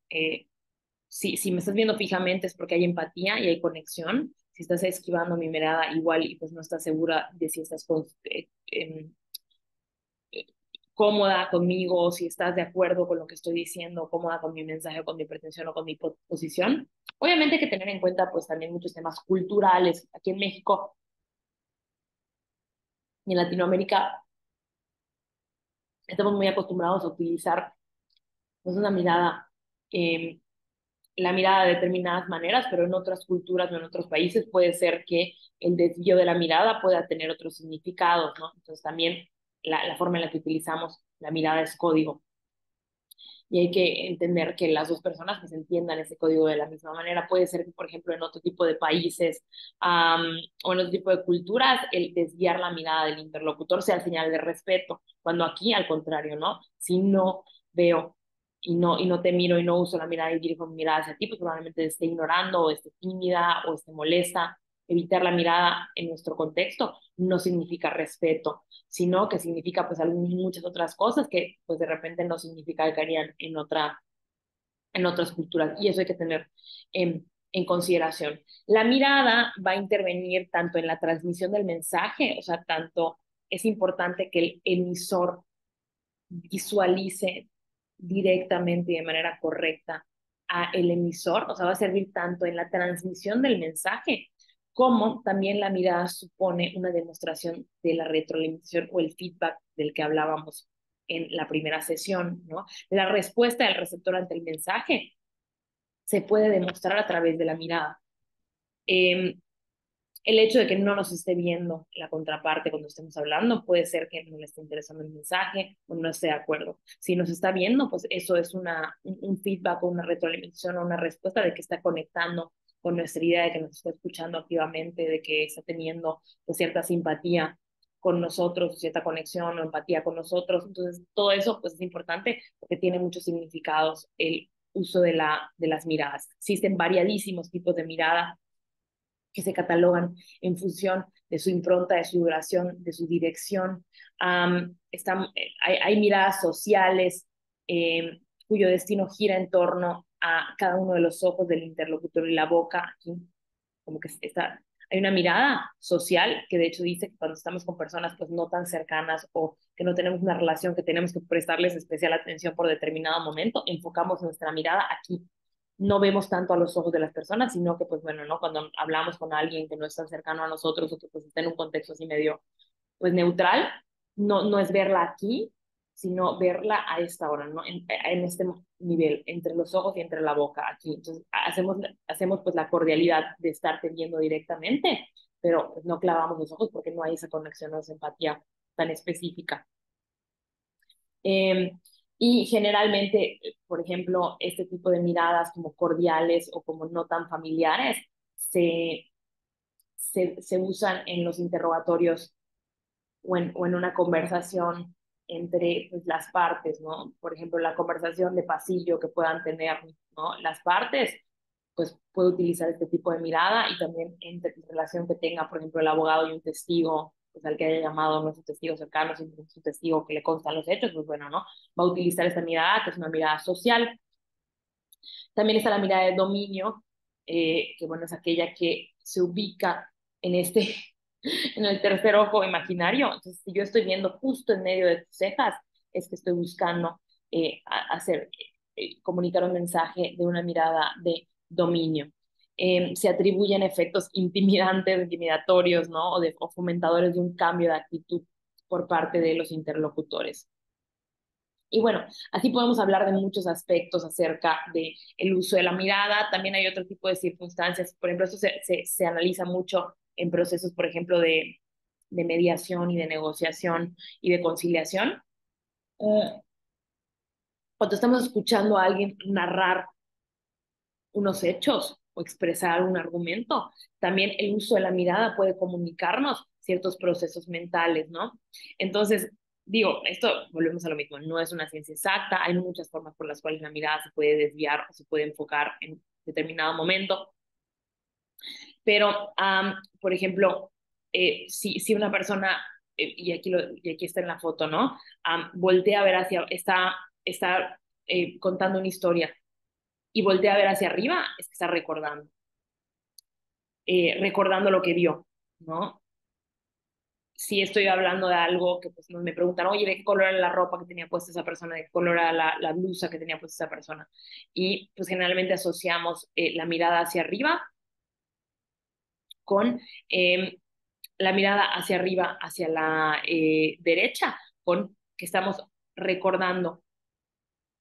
Si me estás viendo fijamente es porque hay empatía y hay conexión. Si estás esquivando mi mirada igual y pues no estás segura de si estás cómoda conmigo, si estás de acuerdo con lo que estoy diciendo, cómoda con mi mensaje, con mi pretensión o con mi posición. Obviamente hay que tener en cuenta pues también muchos temas culturales. Aquí en México y en Latinoamérica estamos muy acostumbrados a utilizar pues una mirada, eh, la mirada de determinadas maneras, pero en otras culturas o en otros países puede ser que el desvío de la mirada pueda tener otros significados, ¿no? Entonces también la forma en la que utilizamos la mirada es código. y hay que entender que las dos personas pues entiendan ese código de la misma manera. Puede ser que, por ejemplo, en otro tipo de países o en otro tipo de culturas, el desviar la mirada del interlocutor sea señal de respeto, cuando aquí al contrario, ¿no? Si no veo y no te miro y no uso la mirada y dirijo mi mirada hacia ti, pues probablemente esté ignorando o esté tímida o esté molesta. Evitar la mirada en nuestro contexto no significa respeto, sino que significa pues muchas otras cosas que pues de repente no significa que harían en otras culturas, y eso hay que tener en consideración. La mirada va a intervenir tanto en la transmisión del mensaje, o sea, tanto es importante que el emisor visualice directamente y de manera correcta a el emisor, o sea, va a servir tanto en la transmisión del mensaje como también la mirada supone una demostración de la retroalimentación o el feedback del que hablábamos en la primera sesión, ¿no? La respuesta del receptor ante el mensaje se puede demostrar a través de la mirada. Eh, el hecho de que no nos esté viendo la contraparte cuando estemos hablando puede ser que no le esté interesando el mensaje o no esté de acuerdo. Si nos está viendo, pues eso es un feedback o una retroalimentación o una respuesta de que está conectando con nuestra idea, de que nos está escuchando activamente, de que está teniendo pues, cierta simpatía con nosotros, cierta conexión o empatía con nosotros. Entonces, todo eso pues es importante porque tiene muchos significados el uso de las miradas. Existen variadísimos tipos de mirada que se catalogan en función de su impronta, de su duración, de su dirección. Hay miradas sociales cuyo destino gira en torno a cada uno de los ojos del interlocutor y la boca. Aquí, como que está, hay una mirada social que de hecho dice que cuando estamos con personas pues no tan cercanas o que no tenemos una relación que tenemos que prestarles especial atención por determinado momento, enfocamos nuestra mirada aquí, no vemos tanto a los ojos de las personas, sino que, pues bueno, ¿no? Cuando hablamos con alguien que no es tan cercano a nosotros o que pues está en un contexto así medio, pues neutral, no es verla aquí, sino verla a esta hora, ¿no? En este nivel, entre los ojos y entre la boca, aquí. Entonces, hacemos pues la cordialidad de estarte viendo directamente, pero pues, no clavamos los ojos porque no hay esa conexión o esa empatía tan específica. Eh, y generalmente, por ejemplo, este tipo de miradas como cordiales o como no tan familiares se usan en los interrogatorios o en una conversación entre pues, las partes, ¿no? Por ejemplo, la conversación de pasillo que puedan tener, ¿no? Las partes, pues puede utilizar este tipo de mirada y también en relación que tenga, por ejemplo, el abogado y un testigo, pues al que haya llamado, no es un testigo cercano, sino es un testigo que le constan los hechos, pues bueno, ¿no? Va a utilizar esta mirada, que es una mirada social. También está la mirada de dominio, que bueno, es aquella que se ubica en en el tercer ojo imaginario. Entonces, si yo estoy viendo justo en medio de tus cejas, es que estoy buscando comunicar un mensaje de una mirada de dominio. Se atribuyen efectos intimidantes, intimidatorios, ¿no? O fomentadores de un cambio de actitud por parte de los interlocutores. Y bueno, así podemos hablar de muchos aspectos acerca del uso de la mirada. También hay otro tipo de circunstancias. Por ejemplo, esto se analiza mucho en procesos, por ejemplo, de mediación y de negociación y de conciliación. Eh, Cuando estamos escuchando a alguien narrar unos hechos o expresar un argumento, también el uso de la mirada puede comunicarnos ciertos procesos mentales, ¿no? Entonces, digo, esto volvemos a lo mismo, no es una ciencia exacta, hay muchas formas por las cuales la mirada se puede desviar o se puede enfocar en determinado momento, pero, por ejemplo, si una persona, y aquí está en la foto, ¿no? Voltea a ver está contando una historia y voltea a ver hacia arriba, es que está recordando lo que vio, ¿no? Si estoy hablando de algo que pues me preguntan, oye, ¿de qué color era la ropa que tenía puesta esa persona? ¿De qué color era la blusa que tenía puesta esa persona? Y pues generalmente asociamos la mirada hacia arriba con la mirada hacia arriba, hacia la derecha, con que estamos recordando,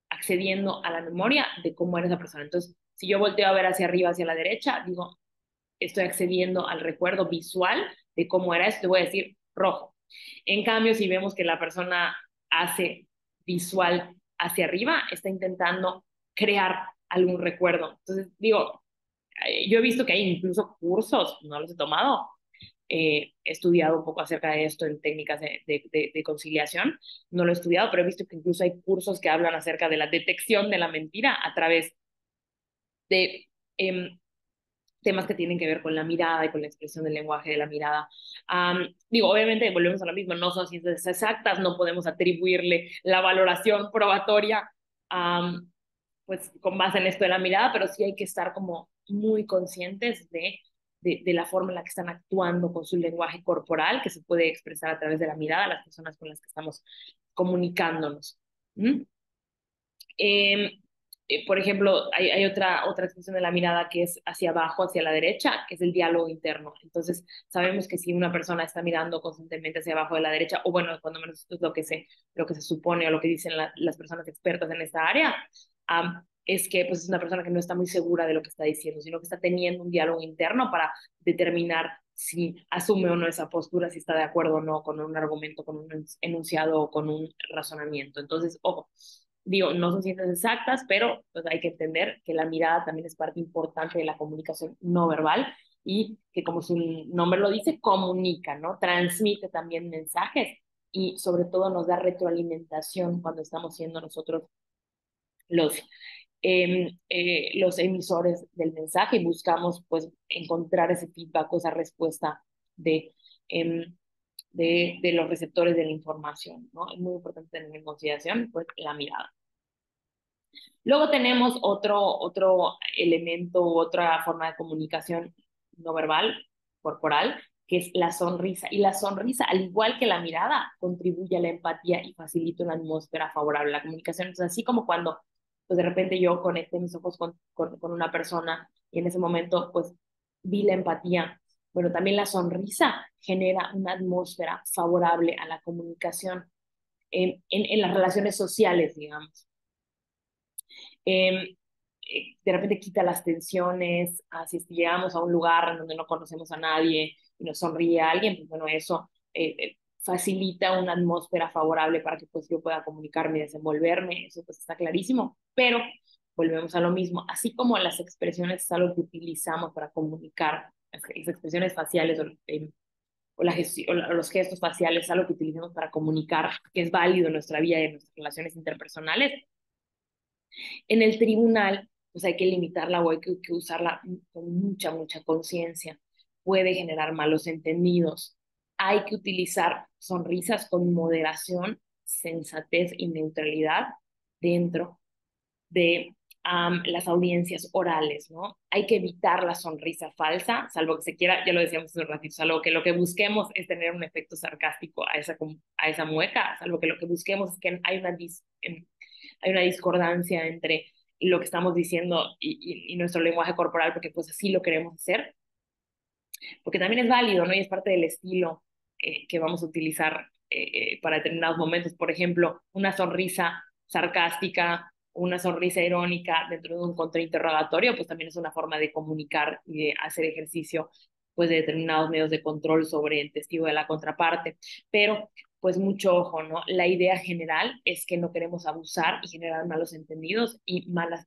accediendo a la memoria de cómo era esa persona. Entonces, si yo volteo a ver hacia arriba, hacia la derecha, digo, estoy accediendo al recuerdo visual de cómo era esto, te voy a decir rojo. En cambio, si vemos que la persona hace visual hacia arriba está intentando crear algún recuerdo. Entonces, digo, yo he visto que hay incluso cursos, no los he tomado, he estudiado un poco acerca de esto en técnicas de conciliación, no lo he estudiado, pero he visto que incluso hay cursos que hablan acerca de la detección de la mentira a través de temas que tienen que ver con la mirada y con la expresión del lenguaje de la mirada. Digo, obviamente volvemos a lo mismo, no son ciencias exactas, no podemos atribuirle la valoración probatoria pues con base en esto de la mirada, pero sí hay que estar como muy conscientes de la forma en la que están actuando con su lenguaje corporal, que se puede expresar a través de la mirada a las personas con las que estamos comunicándonos. ¿Mm? Eh, por ejemplo, hay otra expresión de la mirada que es hacia abajo, hacia la derecha, que es el diálogo interno. Entonces, sabemos que si una persona está mirando constantemente hacia abajo de la derecha, o bueno, cuando menos esto es lo que se supone o lo que dicen las personas expertas en esta área, es que pues, es una persona que no está muy segura de lo que está diciendo, sino que está teniendo un diálogo interno para determinar si asume o no esa postura, si está de acuerdo o no con un argumento, con un enunciado o con un razonamiento. Entonces, ojo, digo, no son ciencias exactas, pero pues hay que entender que la mirada también es parte importante de la comunicación no verbal y que como su nombre lo dice, comunica, ¿no? Transmite también mensajes y sobre todo nos da retroalimentación cuando estamos siendo nosotros los, los emisores del mensaje y buscamos pues encontrar ese feedback o esa respuesta de, eh, de los receptores de la información, ¿no? Es muy importante tener en consideración pues la mirada. Luego tenemos otro elemento u otra forma de comunicación no verbal, corporal, que es la sonrisa. Y la sonrisa, al igual que la mirada, contribuye a la empatía y facilita una atmósfera favorable a la comunicación. Entonces, así como cuando pues de repente yo conecté mis ojos con una persona y en ese momento pues vi la empatía, bueno, también la sonrisa genera una atmósfera favorable a la comunicación en las relaciones sociales, digamos. Eh, de repente quita las tensiones, si llegamos a un lugar en donde no conocemos a nadie y nos sonríe a alguien, pues bueno, eso facilita una atmósfera favorable para que pues yo pueda comunicarme y desenvolverme, eso pues está clarísimo, pero volvemos a lo mismo, así como las expresiones es algo que utilizamos para comunicar, las expresiones faciales o los gestos faciales es algo que utilizamos para comunicar, que es válido en nuestra vida y en nuestras relaciones interpersonales, en el tribunal, pues hay que limitarla o hay que usarla con mucha conciencia. Puede generar malos entendidos. Hay que utilizar sonrisas con moderación, sensatez y neutralidad dentro de las audiencias orales, ¿no? Hay que evitar la sonrisa falsa, salvo que se quiera, ya lo decíamos hace un ratito, salvo que lo que busquemos es tener un efecto sarcástico a esa mueca, salvo que lo que busquemos es que hay una discordancia entre lo que estamos diciendo y nuestro lenguaje corporal, porque pues así lo queremos hacer, porque también es válido, ¿no? Y es parte del estilo que vamos a utilizar para determinados momentos. Por ejemplo, una sonrisa sarcástica, una sonrisa irónica dentro de un contrainterrogatorio, pues también es una forma de comunicar y de hacer ejercicio pues de determinados medios de control sobre el testigo de la contraparte. Pero pues mucho ojo, ¿no? La idea general es que no queremos abusar y generar malos entendidos y malas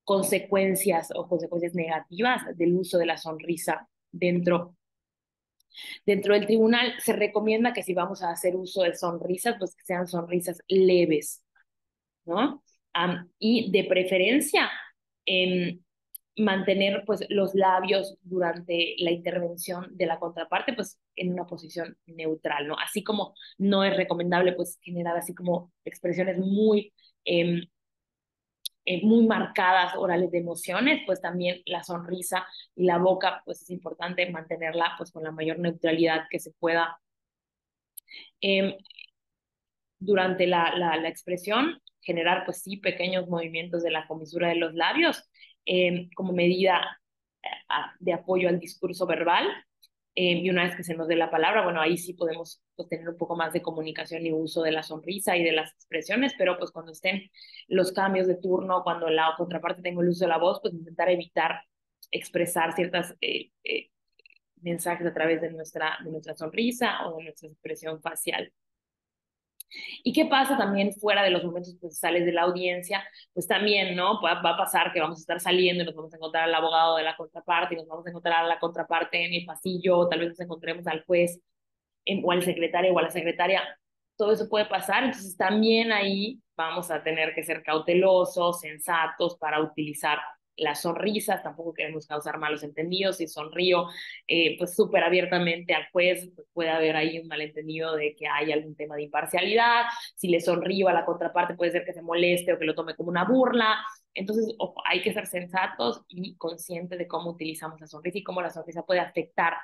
consecuencias o consecuencias negativas del uso de la sonrisa dentro del tribunal. Se recomienda que si vamos a hacer uso de sonrisas, pues que sean sonrisas leves, ¿no? Y de preferencia, eh, mantener pues los labios durante la intervención de la contraparte pues en una posición neutral, ¿no? Así como no es recomendable pues generar así como expresiones muy marcadas orales de emociones, pues también la sonrisa y la boca, pues es importante mantenerla pues con la mayor neutralidad que se pueda eh, durante la expresión, generar pues sí pequeños movimientos de la comisura de los labios como medida de apoyo al discurso verbal. Y una vez que se nos dé la palabra, bueno, ahí sí podemos pues, tener un poco más de comunicación y uso de la sonrisa y de las expresiones, pero pues cuando estén los cambios de turno, cuando la contraparte tenga el uso de la voz, pues intentar evitar expresar ciertas mensajes a través de nuestra sonrisa o de nuestra expresión facial. ¿Y qué pasa también fuera de los momentos procesales de la audiencia? Pues también, ¿no? Va a pasar que vamos a estar saliendo y nos vamos a encontrar al abogado de la contraparte y nos vamos a encontrar a la contraparte en el pasillo, o tal vez nos encontremos al juez o al secretario o a la secretaria. Todo eso puede pasar, entonces también ahí vamos a tener que ser cautelosos, sensatos para utilizar las sonrisas, tampoco queremos causar malos entendidos. Si sonrío pues súper abiertamente al juez, pues puede haber ahí un malentendido de que hay algún tema de imparcialidad. Si le sonrío a la contraparte puede ser que se moleste o que lo tome como una burla. Entonces, ojo, hay que ser sensatos y conscientes de cómo utilizamos la sonrisa y cómo la sonrisa puede afectar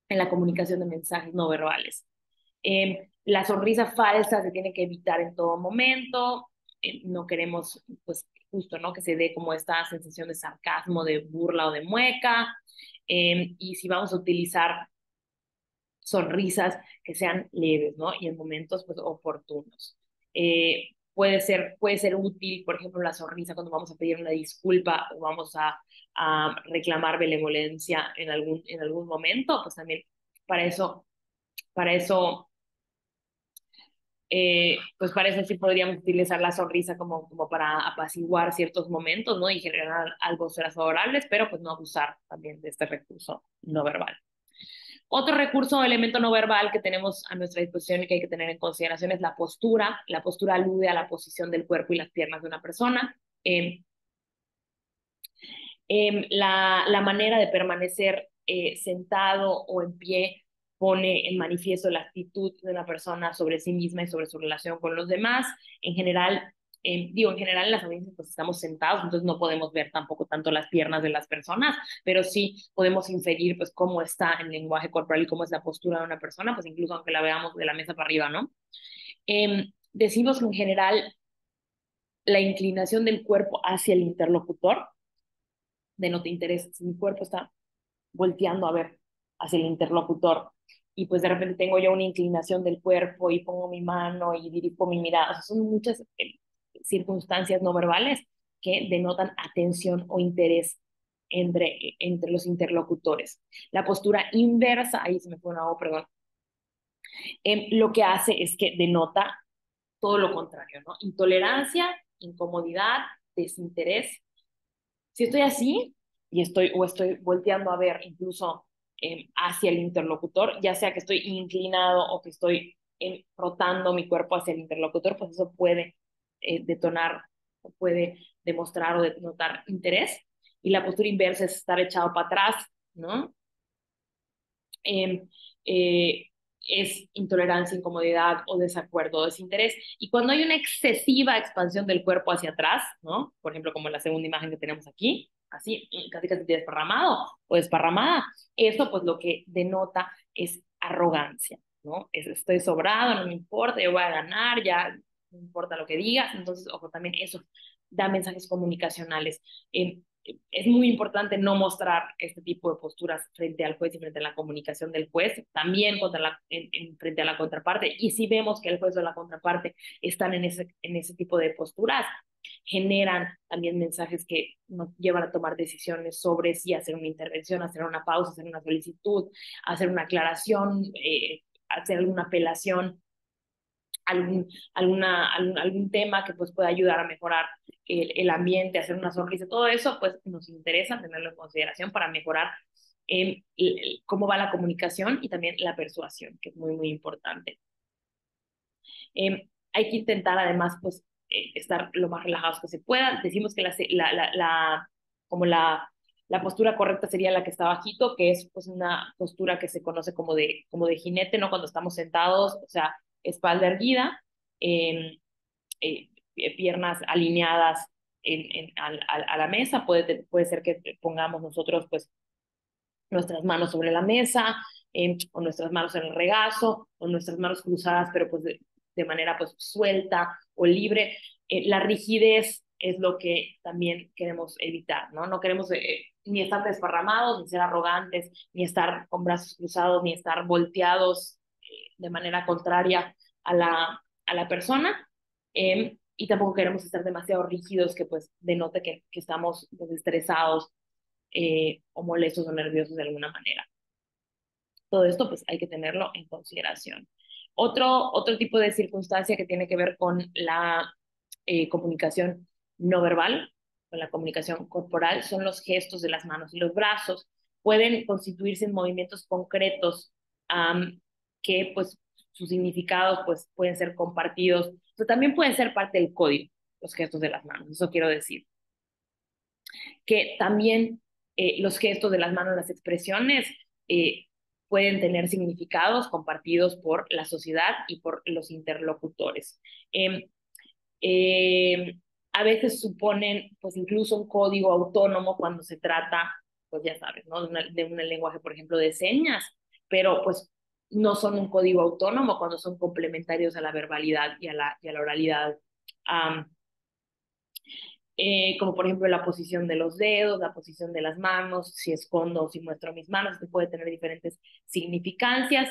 en la comunicación de mensajes no verbales. La sonrisa falsa se tiene que evitar en todo momento. No queremos, pues, justo, ¿no? Que se dé como esta sensación de sarcasmo, de burla o de mueca. Y si vamos a utilizar sonrisas que sean leves, ¿no? Y en momentos, pues, oportunos. Puede ser útil, por ejemplo, la sonrisa cuando vamos a pedir una disculpa o vamos a reclamar benevolencia en algún momento, pues también para eso, para eso pues para eso sí podríamos utilizar la sonrisa como para apaciguar ciertos momentos, ¿no? Y generar algo favorables, pero pues no abusar también de este recurso no verbal. Otro recurso o elemento no verbal que tenemos a nuestra disposición y que hay que tener en consideración es la postura. La postura alude a la posición del cuerpo y las piernas de una persona. La manera de permanecer sentado o en pie pone en manifiesto la actitud de una persona sobre sí misma y sobre su relación con los demás. En general, en general en las audiencias pues estamos sentados, entonces no podemos ver tampoco tanto las piernas de las personas, pero sí podemos inferir pues cómo está el lenguaje corporal y cómo es la postura de una persona, pues incluso aunque la veamos de la mesa para arriba, ¿no? Decimos que en general la inclinación del cuerpo hacia el interlocutor denota interés. Si mi cuerpo está volteando a ver hacia el interlocutor y pues de repente tengo yo una inclinación del cuerpo y pongo mi mano y dirijo mi mirada, o sea, son muchas circunstancias no verbales que denotan atención o interés entre los interlocutores. La postura inversa, ahí se me fue una O, perdón, lo que hace es que denota todo lo contrario, ¿no? Intolerancia, incomodidad, desinterés. Si estoy así o estoy volteando a ver incluso hacia el interlocutor, ya sea que estoy inclinado o que estoy rotando mi cuerpo hacia el interlocutor, pues eso puede detonar, o puede demostrar o denotar interés. Y la postura inversa es estar echado para atrás, ¿no? eh, eh, es intolerancia, incomodidad o desacuerdo o desinterés. Y cuando hay una excesiva expansión del cuerpo hacia atrás, ¿no? Por ejemplo, como la segunda imagen que tenemos aquí, así, casi casi desparramado o desparramada, eso pues lo que denota es arrogancia, ¿no? Estoy sobrado, no me importa, yo voy a ganar, ya no importa lo que digas. Entonces, ojo, también eso da mensajes comunicacionales. Es muy importante no mostrar este tipo de posturas frente al juez y frente a la comunicación del juez, también frente a la contraparte. Y si vemos que el juez o la contraparte están en ese tipo de posturas, generan también mensajes que nos llevan a tomar decisiones sobre si hacer una intervención, hacer una pausa, hacer una solicitud, hacer una aclaración, hacer alguna apelación, algún tema que pues pueda ayudar a mejorar el ambiente, hacer una sonrisa, todo eso pues nos interesa tenerlo en consideración para mejorar cómo va la comunicación y también la persuasión, que es muy, muy importante. Hay que intentar además pues estar lo más relajados que se pueda. Decimos que como la postura correcta sería la que está bajito, que es pues una postura que se conoce como de jinete, ¿no? Cuando estamos sentados, o sea, espalda erguida, eh, piernas alineadas a la mesa. Puede ser que pongamos nosotros pues nuestras manos sobre la mesa, o nuestras manos en el regazo, o nuestras manos cruzadas, pero pues de manera pues suelta o libre. La rigidez es lo que también queremos evitar, ¿no? No queremos ni estar desparramados, ni ser arrogantes, ni estar con brazos cruzados, ni estar volteados de manera contraria a la persona. Y tampoco queremos estar demasiado rígidos que pues denote que estamos pues, estresados o molestos o nerviosos de alguna manera. Todo esto pues hay que tenerlo en consideración. Otro tipo de circunstancia que tiene que ver con la comunicación no verbal, con la comunicación corporal, son los gestos de las manos y los brazos. Pueden constituirse en movimientos concretos que pues sus significados pues pueden ser compartidos, pero también pueden ser parte del código, los gestos de las manos. Eso quiero decir que también los gestos de las manos, las expresiones, eh, pueden tener significados compartidos por la sociedad y por los interlocutores. Eh, eh, a veces suponen pues incluso un código autónomo cuando se trata, pues ya sabes, ¿no? De un lenguaje, por ejemplo, de señas, pero pues no son un código autónomo cuando son complementarios a la verbalidad y a la oralidad. Um, como por ejemplo la posición de los dedos, la posición de las manos, si escondo o si muestro mis manos, que puede tener diferentes significancias.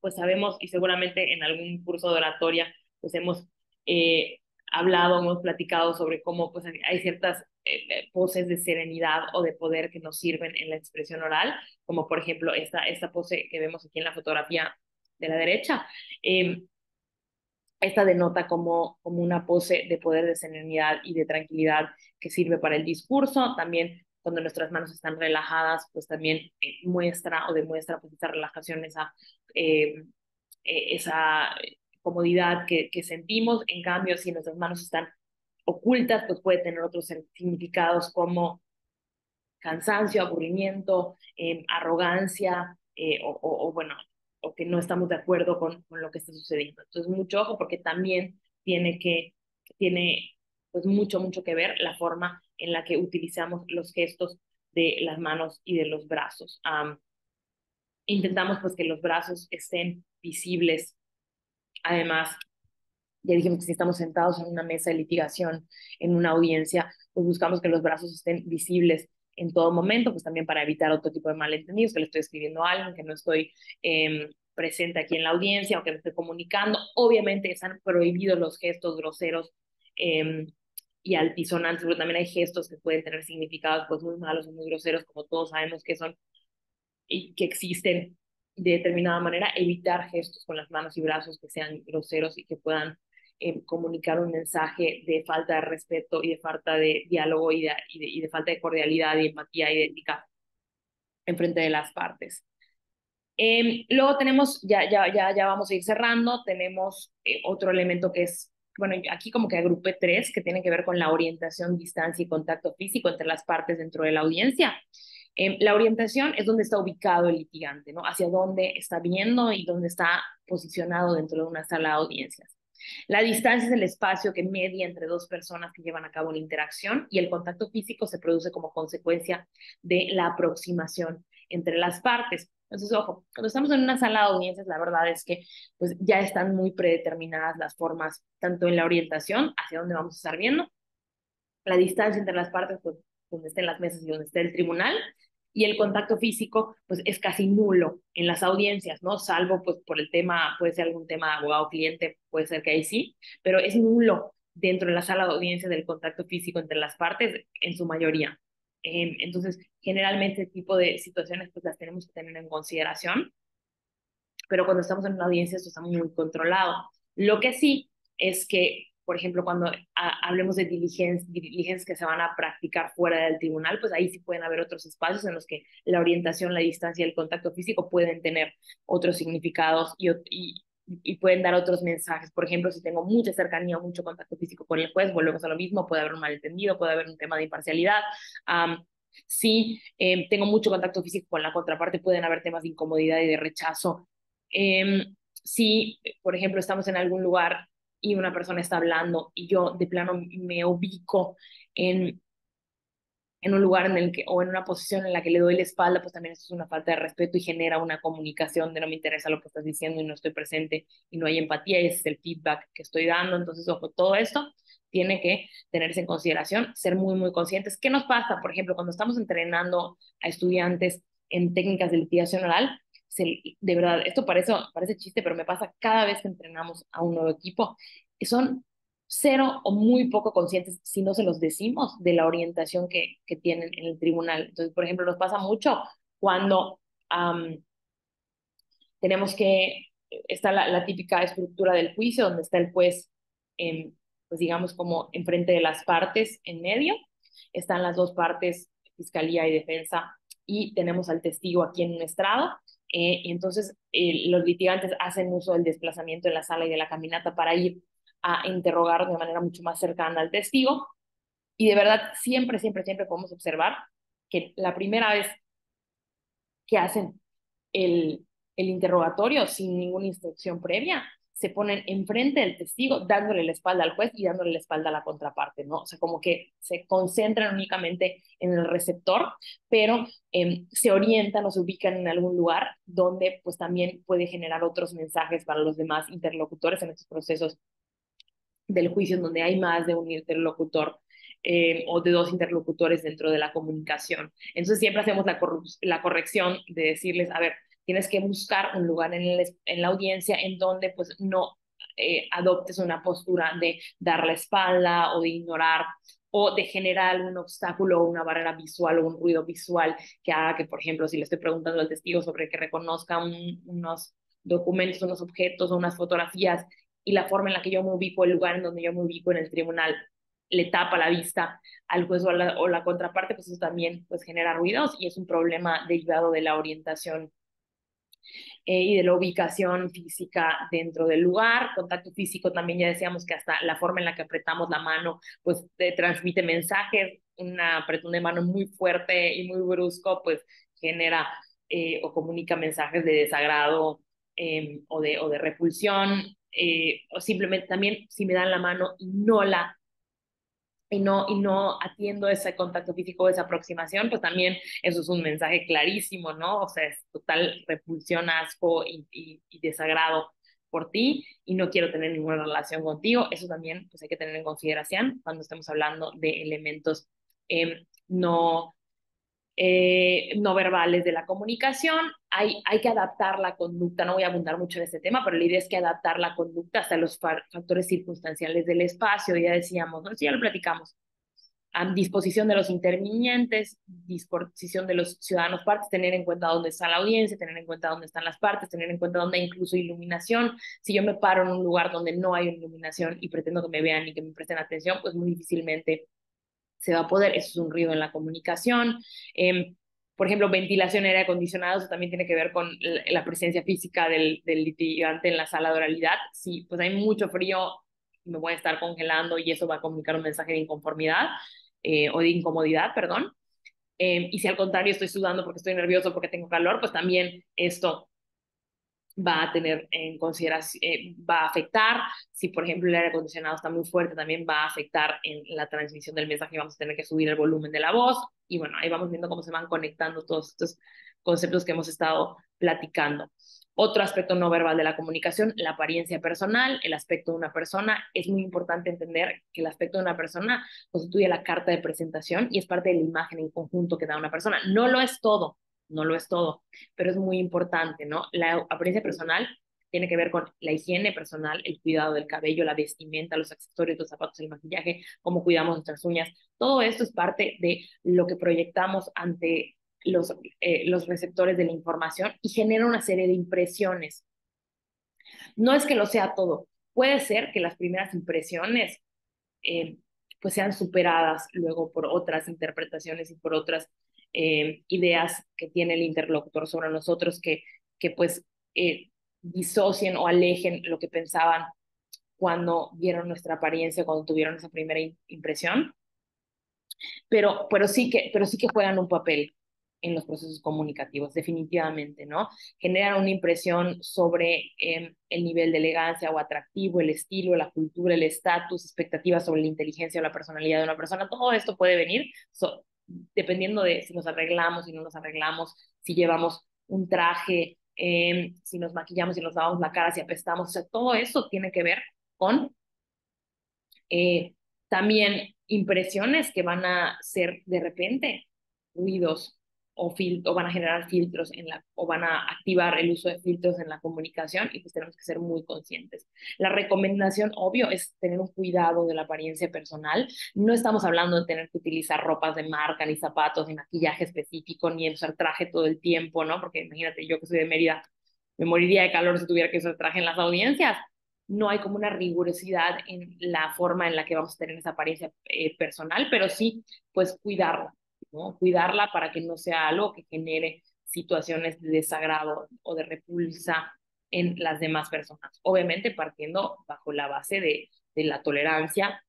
Pues sabemos, y seguramente en algún curso de oratoria, pues hemos hablado, hemos platicado sobre cómo pues, hay ciertas poses de serenidad o de poder que nos sirven en la expresión oral, como por ejemplo esta pose que vemos aquí en la fotografía de la derecha. Esta denota como una pose de poder, de serenidad y de tranquilidad que sirve para el discurso. También cuando nuestras manos están relajadas, pues también muestra o demuestra pues esa relajación, esa comodidad que sentimos. En cambio, si nuestras manos están ocultas, pues puede tener otros significados como cansancio, aburrimiento, arrogancia, bueno, o que no estamos de acuerdo con lo que está sucediendo. Entonces, mucho ojo porque también tiene pues mucho que ver la forma en la que utilizamos los gestos de las manos y de los brazos. Intentamos pues que los brazos estén visibles. Además, ya dijimos que si estamos sentados en una mesa de litigación, en una audiencia, pues buscamos que los brazos estén visibles en todo momento, pues también para evitar otro tipo de malentendidos, que le estoy escribiendo a alguien, que no estoy presente aquí en la audiencia o que me estoy comunicando. Obviamente están prohibidos los gestos groseros eh, y altisonantes, pero también hay gestos que pueden tener significados pues muy malos o muy groseros, como todos sabemos que son y que existen de determinada manera, evitar gestos con las manos y brazos que sean groseros y que puedan comunicar un mensaje de falta de respeto y de falta de diálogo y de falta de cordialidad y empatía y de ética en frente de las partes. Luego tenemos, ya vamos a ir cerrando, tenemos otro elemento que es, bueno, aquí como que agrupé tres que tienen que ver con la orientación, distancia y contacto físico entre las partes dentro de la audiencia. La orientación es donde está ubicado el litigante, ¿no? Hacia dónde está viendo y dónde está posicionado dentro de una sala de audiencias. La distancia es el espacio que media entre dos personas que llevan a cabo una interacción y el contacto físico se produce como consecuencia de la aproximación entre las partes. Entonces, ojo, cuando estamos en una sala de audiencias, la verdad es que pues, ya están muy predeterminadas las formas, tanto en la orientación, hacia dónde vamos a estar viendo, la distancia entre las partes, pues, donde estén las mesas y donde esté el tribunal, y el contacto físico, pues es casi nulo en las audiencias, ¿no? Salvo, pues, por el tema, puede ser algún tema abogado-cliente, puede ser que ahí sí, pero es nulo dentro de la sala de audiencia del contacto físico entre las partes en su mayoría. Entonces, generalmente este tipo de situaciones, pues las tenemos que tener en consideración, pero cuando estamos en una audiencia esto está muy controlado. Lo que sí es que, por ejemplo, cuando hablemos de diligencias que se van a practicar fuera del tribunal, pues ahí sí pueden haber otros espacios en los que la orientación, la distancia y el contacto físico pueden tener otros significados y pueden dar otros mensajes. Por ejemplo, si tengo mucha cercanía o mucho contacto físico con el juez, volvemos a lo mismo, puede haber un malentendido, puede haber un tema de imparcialidad. Si tengo mucho contacto físico con la contraparte, pueden haber temas de incomodidad y de rechazo. Si, por ejemplo, estamos en algún lugar y una persona está hablando y yo de plano me ubico en, en un lugar en el que, o en una posición en la que le doy la espalda, pues también eso es una falta de respeto y genera una comunicación de no me interesa lo que estás diciendo y no estoy presente y no hay empatía y ese es el feedback que estoy dando. Entonces, ojo, todo esto tiene que tenerse en consideración, ser muy conscientes. ¿Qué nos pasa, por ejemplo, cuando estamos entrenando a estudiantes en técnicas de litigación oral? De verdad, esto parece chiste, pero me pasa cada vez que entrenamos a un nuevo equipo. Son cero o muy poco conscientes, si no se los decimos, de la orientación que tienen en el tribunal. Entonces, por ejemplo, nos pasa mucho cuando tenemos que está la típica estructura del juicio, donde está el juez, pues digamos, como enfrente de las partes en medio. Están las dos partes, fiscalía y defensa, y tenemos al testigo aquí en un estrado. Y entonces los litigantes hacen uso del desplazamiento en la sala y de la caminata para ir a interrogar de manera mucho más cercana al testigo. Y de verdad, siempre, siempre, siempre podemos observar que la primera vez que hacen el interrogatorio sin ninguna instrucción previa, se ponen enfrente del testigo, dándole la espalda al juez y dándole la espalda a la contraparte, ¿no? O sea, como que se concentran únicamente en el receptor, pero se orientan o se ubican en algún lugar donde pues también puede generar otros mensajes para los demás interlocutores en estos procesos del juicio, en donde hay más de un interlocutor o de dos interlocutores dentro de la comunicación. Entonces siempre hacemos la corrección de decirles, a ver, tienes que buscar un lugar en la audiencia en donde pues no adoptes una postura de dar la espalda o de ignorar o de generar algún obstáculo o una barrera visual o un ruido visual que haga que, por ejemplo, si le estoy preguntando al testigo sobre que reconozca unos documentos, unos objetos o unas fotografías y la forma en la que yo me ubico, el lugar en donde yo me ubico en el tribunal, le tapa la vista al juez o la contraparte, pues eso también pues, genera ruidos y es un problema derivado de la orientación y de la ubicación física dentro del lugar. Contacto físico también ya decíamos que hasta la forma en la que apretamos la mano pues te transmite mensajes. Un apretón de mano muy fuerte y muy brusco pues genera o comunica mensajes de desagrado o de repulsión. O simplemente también si me dan la mano y no atiendo ese contacto físico, esa aproximación, pues también eso es un mensaje clarísimo, ¿no? O sea, es total repulsión, asco y desagrado por ti y no quiero tener ninguna relación contigo. Eso también pues hay que tener en consideración cuando estemos hablando de elementos no no verbales de la comunicación. Hay que adaptar la conducta, no voy a abundar mucho en este tema, pero la idea es que adaptar la conducta hasta los factores circunstanciales del espacio, ya decíamos, ¿no? Sí, ya lo platicamos. A disposición de los intervinientes, disposición de los ciudadanos partes, tener en cuenta dónde está la audiencia, tener en cuenta dónde están las partes, tener en cuenta dónde hay incluso iluminación. Si yo me paro en un lugar donde no hay iluminación y pretendo que me vean y que me presten atención, pues muy difícilmente se va a poder, eso es un ruido en la comunicación. Por ejemplo, ventilación, aire acondicionado, eso también tiene que ver con la presencia física del litigante en la sala de oralidad. Si pues hay mucho frío, me voy a estar congelando y eso va a comunicar un mensaje de inconformidad o de incomodidad, perdón. Y si al contrario estoy sudando porque estoy nervioso, porque tengo calor, pues también esto va a tener en consideración, va a afectar. Si, por ejemplo, el aire acondicionado está muy fuerte, también va a afectar en la transmisión del mensaje. Vamos a tener que subir el volumen de la voz. Y bueno, ahí vamos viendo cómo se van conectando todos estos conceptos que hemos estado platicando. Otro aspecto no verbal de la comunicación, la apariencia personal, el aspecto de una persona. Es muy importante entender que el aspecto de una persona constituye la carta de presentación y es parte de la imagen en conjunto que da una persona. No lo es todo, no lo es todo, pero es muy importante, ¿no? La apariencia personal tiene que ver con la higiene personal, el cuidado del cabello, la vestimenta, los accesorios, los zapatos, el maquillaje, cómo cuidamos nuestras uñas. Todo esto es parte de lo que proyectamos ante los receptores de la información y genera una serie de impresiones. No es que lo sea todo. Puede ser que las primeras impresiones eh, pues sean superadas luego por otras interpretaciones y por otras ideas que tiene el interlocutor sobre nosotros que pues disocien o alejen lo que pensaban cuando vieron nuestra apariencia, cuando tuvieron esa primera impresión, pero sí que juegan un papel en los procesos comunicativos, definitivamente, ¿no? Generan una impresión sobre el nivel de elegancia o atractivo, el estilo, la cultura, el estatus, expectativas sobre la inteligencia o la personalidad de una persona. Todo esto puede venir dependiendo de si nos arreglamos, si no nos arreglamos, si llevamos un traje, si nos maquillamos, si nos lavamos la cara, si apestamos. O sea, todo eso tiene que ver con eh, también impresiones que van a ser de repente ruidos o van a generar filtros o van a activar el uso de filtros en la comunicación y pues tenemos que ser muy conscientes. La recomendación, obvio, es tener un cuidado de la apariencia personal. No estamos hablando de tener que utilizar ropas de marca, ni zapatos, ni maquillaje específico, ni usar traje todo el tiempo, ¿no? Porque imagínate, yo que soy de Mérida, me moriría de calor si tuviera que usar traje en las audiencias. No hay como una rigurosidad en la forma en la que vamos a tener esa apariencia personal, pero sí, pues cuidarla, ¿no? Cuidarla para que no sea algo que genere situaciones de desagrado o de repulsa en las demás personas. Obviamente partiendo bajo la base de la tolerancia.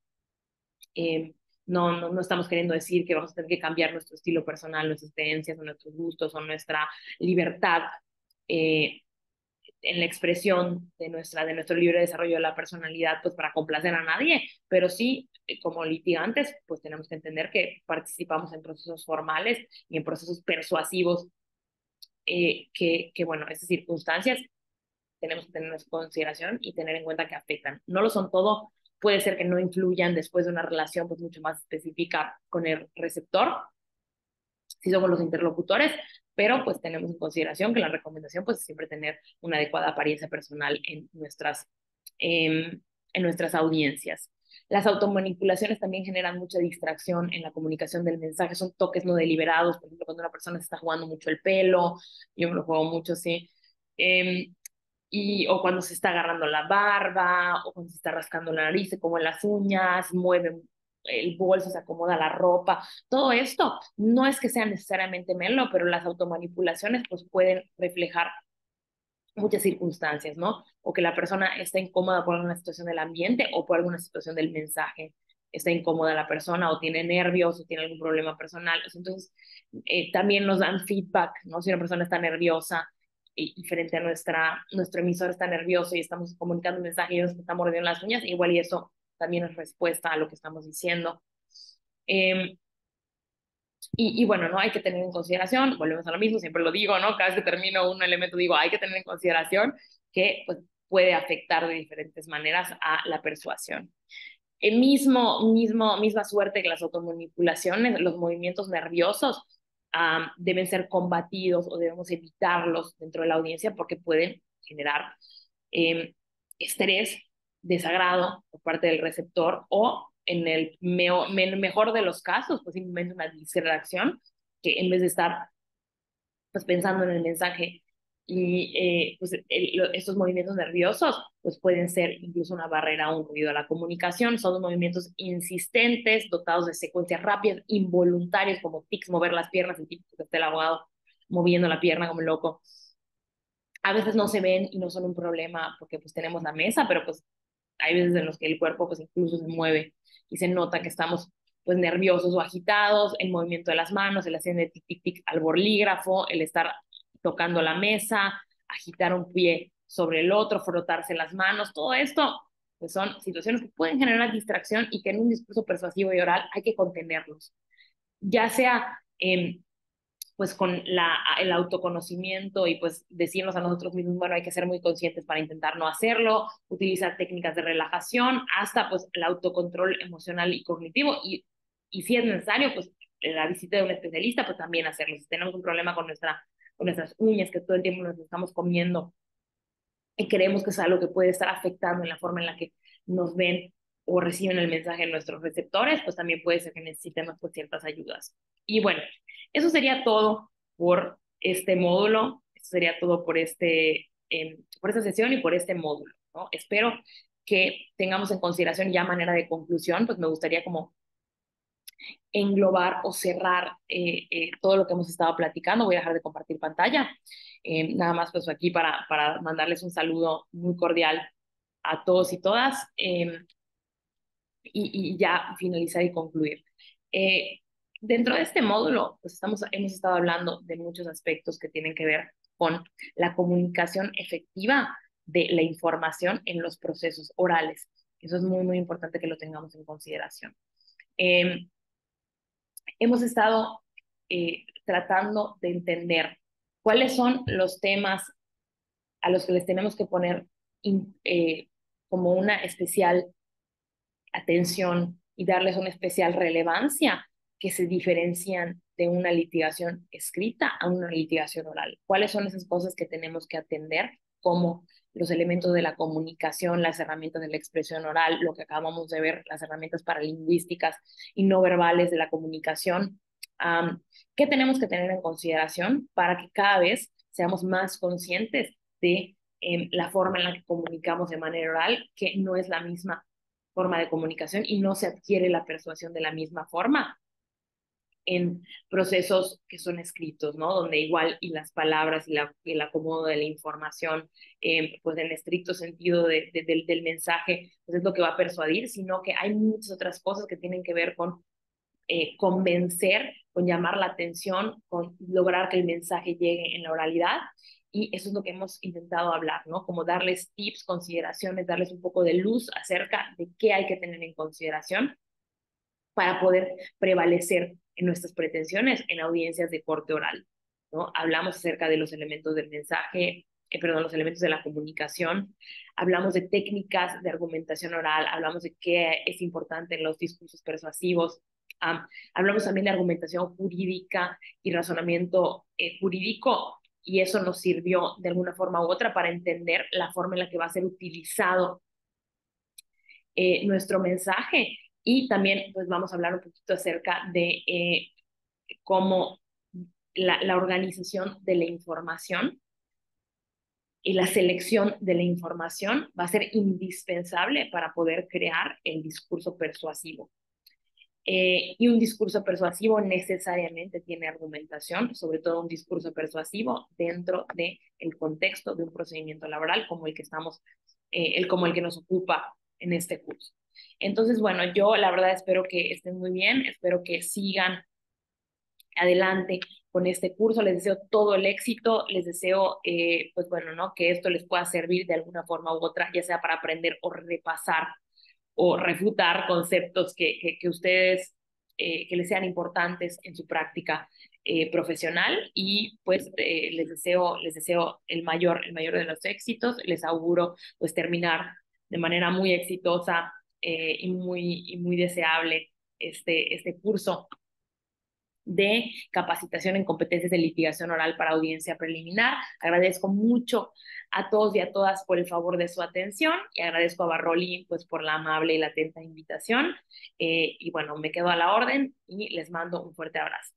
eh, no estamos queriendo decir que vamos a tener que cambiar nuestro estilo personal, nuestras creencias, o nuestros gustos o nuestra libertad eh, en la expresión de nuestro libre desarrollo de la personalidad, pues para complacer a nadie, pero sí, como litigantes, pues tenemos que entender que participamos en procesos formales y en procesos persuasivos que, bueno, esas circunstancias tenemos que tener en consideración y tener en cuenta que afectan. No lo son todo, puede ser que no influyan después de una relación pues mucho más específica con el receptor, si somos los interlocutores, pero pues tenemos en consideración que la recomendación pues es siempre tener una adecuada apariencia personal en nuestras audiencias. Las automanipulaciones también generan mucha distracción en la comunicación del mensaje, son toques no deliberados, por ejemplo, cuando una persona se está jugando mucho el pelo, yo me lo juego mucho, sí, o cuando se está agarrando la barba, o cuando se está rascando la nariz, se come las uñas, mueve el bolso, se acomoda la ropa. Todo esto no es que sea necesariamente melo, pero las automanipulaciones pues pueden reflejar muchas circunstancias, ¿no? O que la persona está incómoda por alguna situación del ambiente o por alguna situación del mensaje. Está incómoda la persona o tiene nervios o tiene algún problema personal. Entonces, también nos dan feedback, ¿no? Si una persona está nerviosa y frente a nuestro emisor está nervioso y estamos comunicando un mensaje y nos está mordiendo las uñas, igual y eso también es respuesta a lo que estamos diciendo. Eh, bueno, no hay que tener en consideración, volvemos a lo mismo, siempre lo digo, ¿no? Cada vez que termino un elemento digo, hay que tener en consideración que pues, puede afectar de diferentes maneras a la persuasión. Misma suerte que las automanipulaciones, los movimientos nerviosos deben ser combatidos o debemos evitarlos dentro de la audiencia porque pueden generar estrés, desagrado por parte del receptor o en el mejor de los casos, pues simplemente una distracción que en vez de estar pues pensando en el mensaje y pues estos movimientos nerviosos pues pueden ser incluso una barrera o un ruido a la comunicación. Son movimientos insistentes, dotados de secuencias rápidas, involuntarios como tics, mover las piernas, el tipo que esté el abogado moviendo la pierna como loco. A veces no se ven y no son un problema porque pues tenemos la mesa, pero pues hay veces en los que el cuerpo pues incluso se mueve y se nota que estamos pues nerviosos o agitados, el movimiento de las manos, el hacer de tic tic tic al bolígrafo, el estar tocando la mesa, agitar un pie sobre el otro, frotarse las manos, todo esto pues son situaciones que pueden generar distracción y que en un discurso persuasivo y oral hay que contenerlos, ya sea pues con el autoconocimiento y pues decirnos a nosotros mismos, bueno, hay que ser muy conscientes para intentar no hacerlo, utilizar técnicas de relajación, hasta pues el autocontrol emocional y cognitivo y si es necesario, pues la visita de un especialista, pues también hacerlo. Si tenemos un problema con nuestras uñas, que todo el tiempo nos estamos comiendo y creemos que es algo que puede estar afectando en la forma en la que nos ven o reciben el mensaje de nuestros receptores, pues también puede ser que necesitemos pues, ciertas ayudas. Y bueno, eso sería todo por este módulo, eso sería todo por esta sesión y por este módulo, ¿no? Espero que tengamos en consideración ya manera de conclusión, pues me gustaría como englobar o cerrar todo lo que hemos estado platicando. Voy a dejar de compartir pantalla. Nada más pues aquí para mandarles un saludo muy cordial a todos y todas y ya finalizar y concluir. Eh, Dentro de este módulo pues hemos estado hablando de muchos aspectos que tienen que ver con la comunicación efectiva de la información en los procesos orales. Eso es muy, muy importante que lo tengamos en consideración. Hemos estado tratando de entender cuáles son los temas a los que les tenemos que poner como una especial atención y darles una especial relevancia que se diferencian de una litigación escrita a una litigación oral. ¿Cuáles son esas cosas que tenemos que atender como los elementos de la comunicación, las herramientas de la expresión oral, lo que acabamos de ver, las herramientas paralingüísticas y no verbales de la comunicación? ¿Qué tenemos que tener en consideración para que cada vez seamos más conscientes de la forma en la que comunicamos de manera oral, que no es la misma forma de comunicación y no se adquiere la persuasión de la misma forma en procesos que son escritos, ¿no? Donde igual y las palabras y el acomodo de la información, pues en estricto sentido del mensaje, pues es lo que va a persuadir, sino que hay muchas otras cosas que tienen que ver con convencer, con llamar la atención, con lograr que el mensaje llegue en la oralidad. Y eso es lo que hemos intentado hablar, ¿no? Como darles tips, consideraciones, darles un poco de luz acerca de qué hay que tener en consideración para poder prevalecer en nuestras pretensiones en audiencias de corte oral, ¿no? Hablamos acerca de los elementos del mensaje, perdón, los elementos de la comunicación, hablamos de técnicas de argumentación oral, hablamos de qué es importante en los discursos persuasivos, hablamos también de argumentación jurídica y razonamiento jurídico, y eso nos sirvió de alguna forma u otra para entender la forma en la que va a ser utilizado nuestro mensaje. Y también pues vamos a hablar un poquito acerca de cómo la organización de la información y la selección de la información va a ser indispensable para poder crear el discurso persuasivo. Y un discurso persuasivo necesariamente tiene argumentación, sobre todo un discurso persuasivo dentro del contexto de un procedimiento laboral como el que como el que nos ocupa en este curso. Entonces, bueno, yo la verdad espero que estén muy bien, espero que sigan adelante con este curso, les deseo todo el éxito, les deseo, pues bueno, ¿no? Que esto les pueda servir de alguna forma u otra, ya sea para aprender o repasar o refutar conceptos que ustedes, que les sean importantes en su práctica profesional y pues les deseo el mayor de los éxitos, les auguro pues terminar de manera muy exitosa y muy deseable este curso de capacitación en competencias de litigación oral para audiencia preliminar. Agradezco mucho a todos y a todas por el favor de su atención y agradezco a Barroli pues por la amable y la atenta invitación. Y bueno, me quedo a la orden y les mando un fuerte abrazo.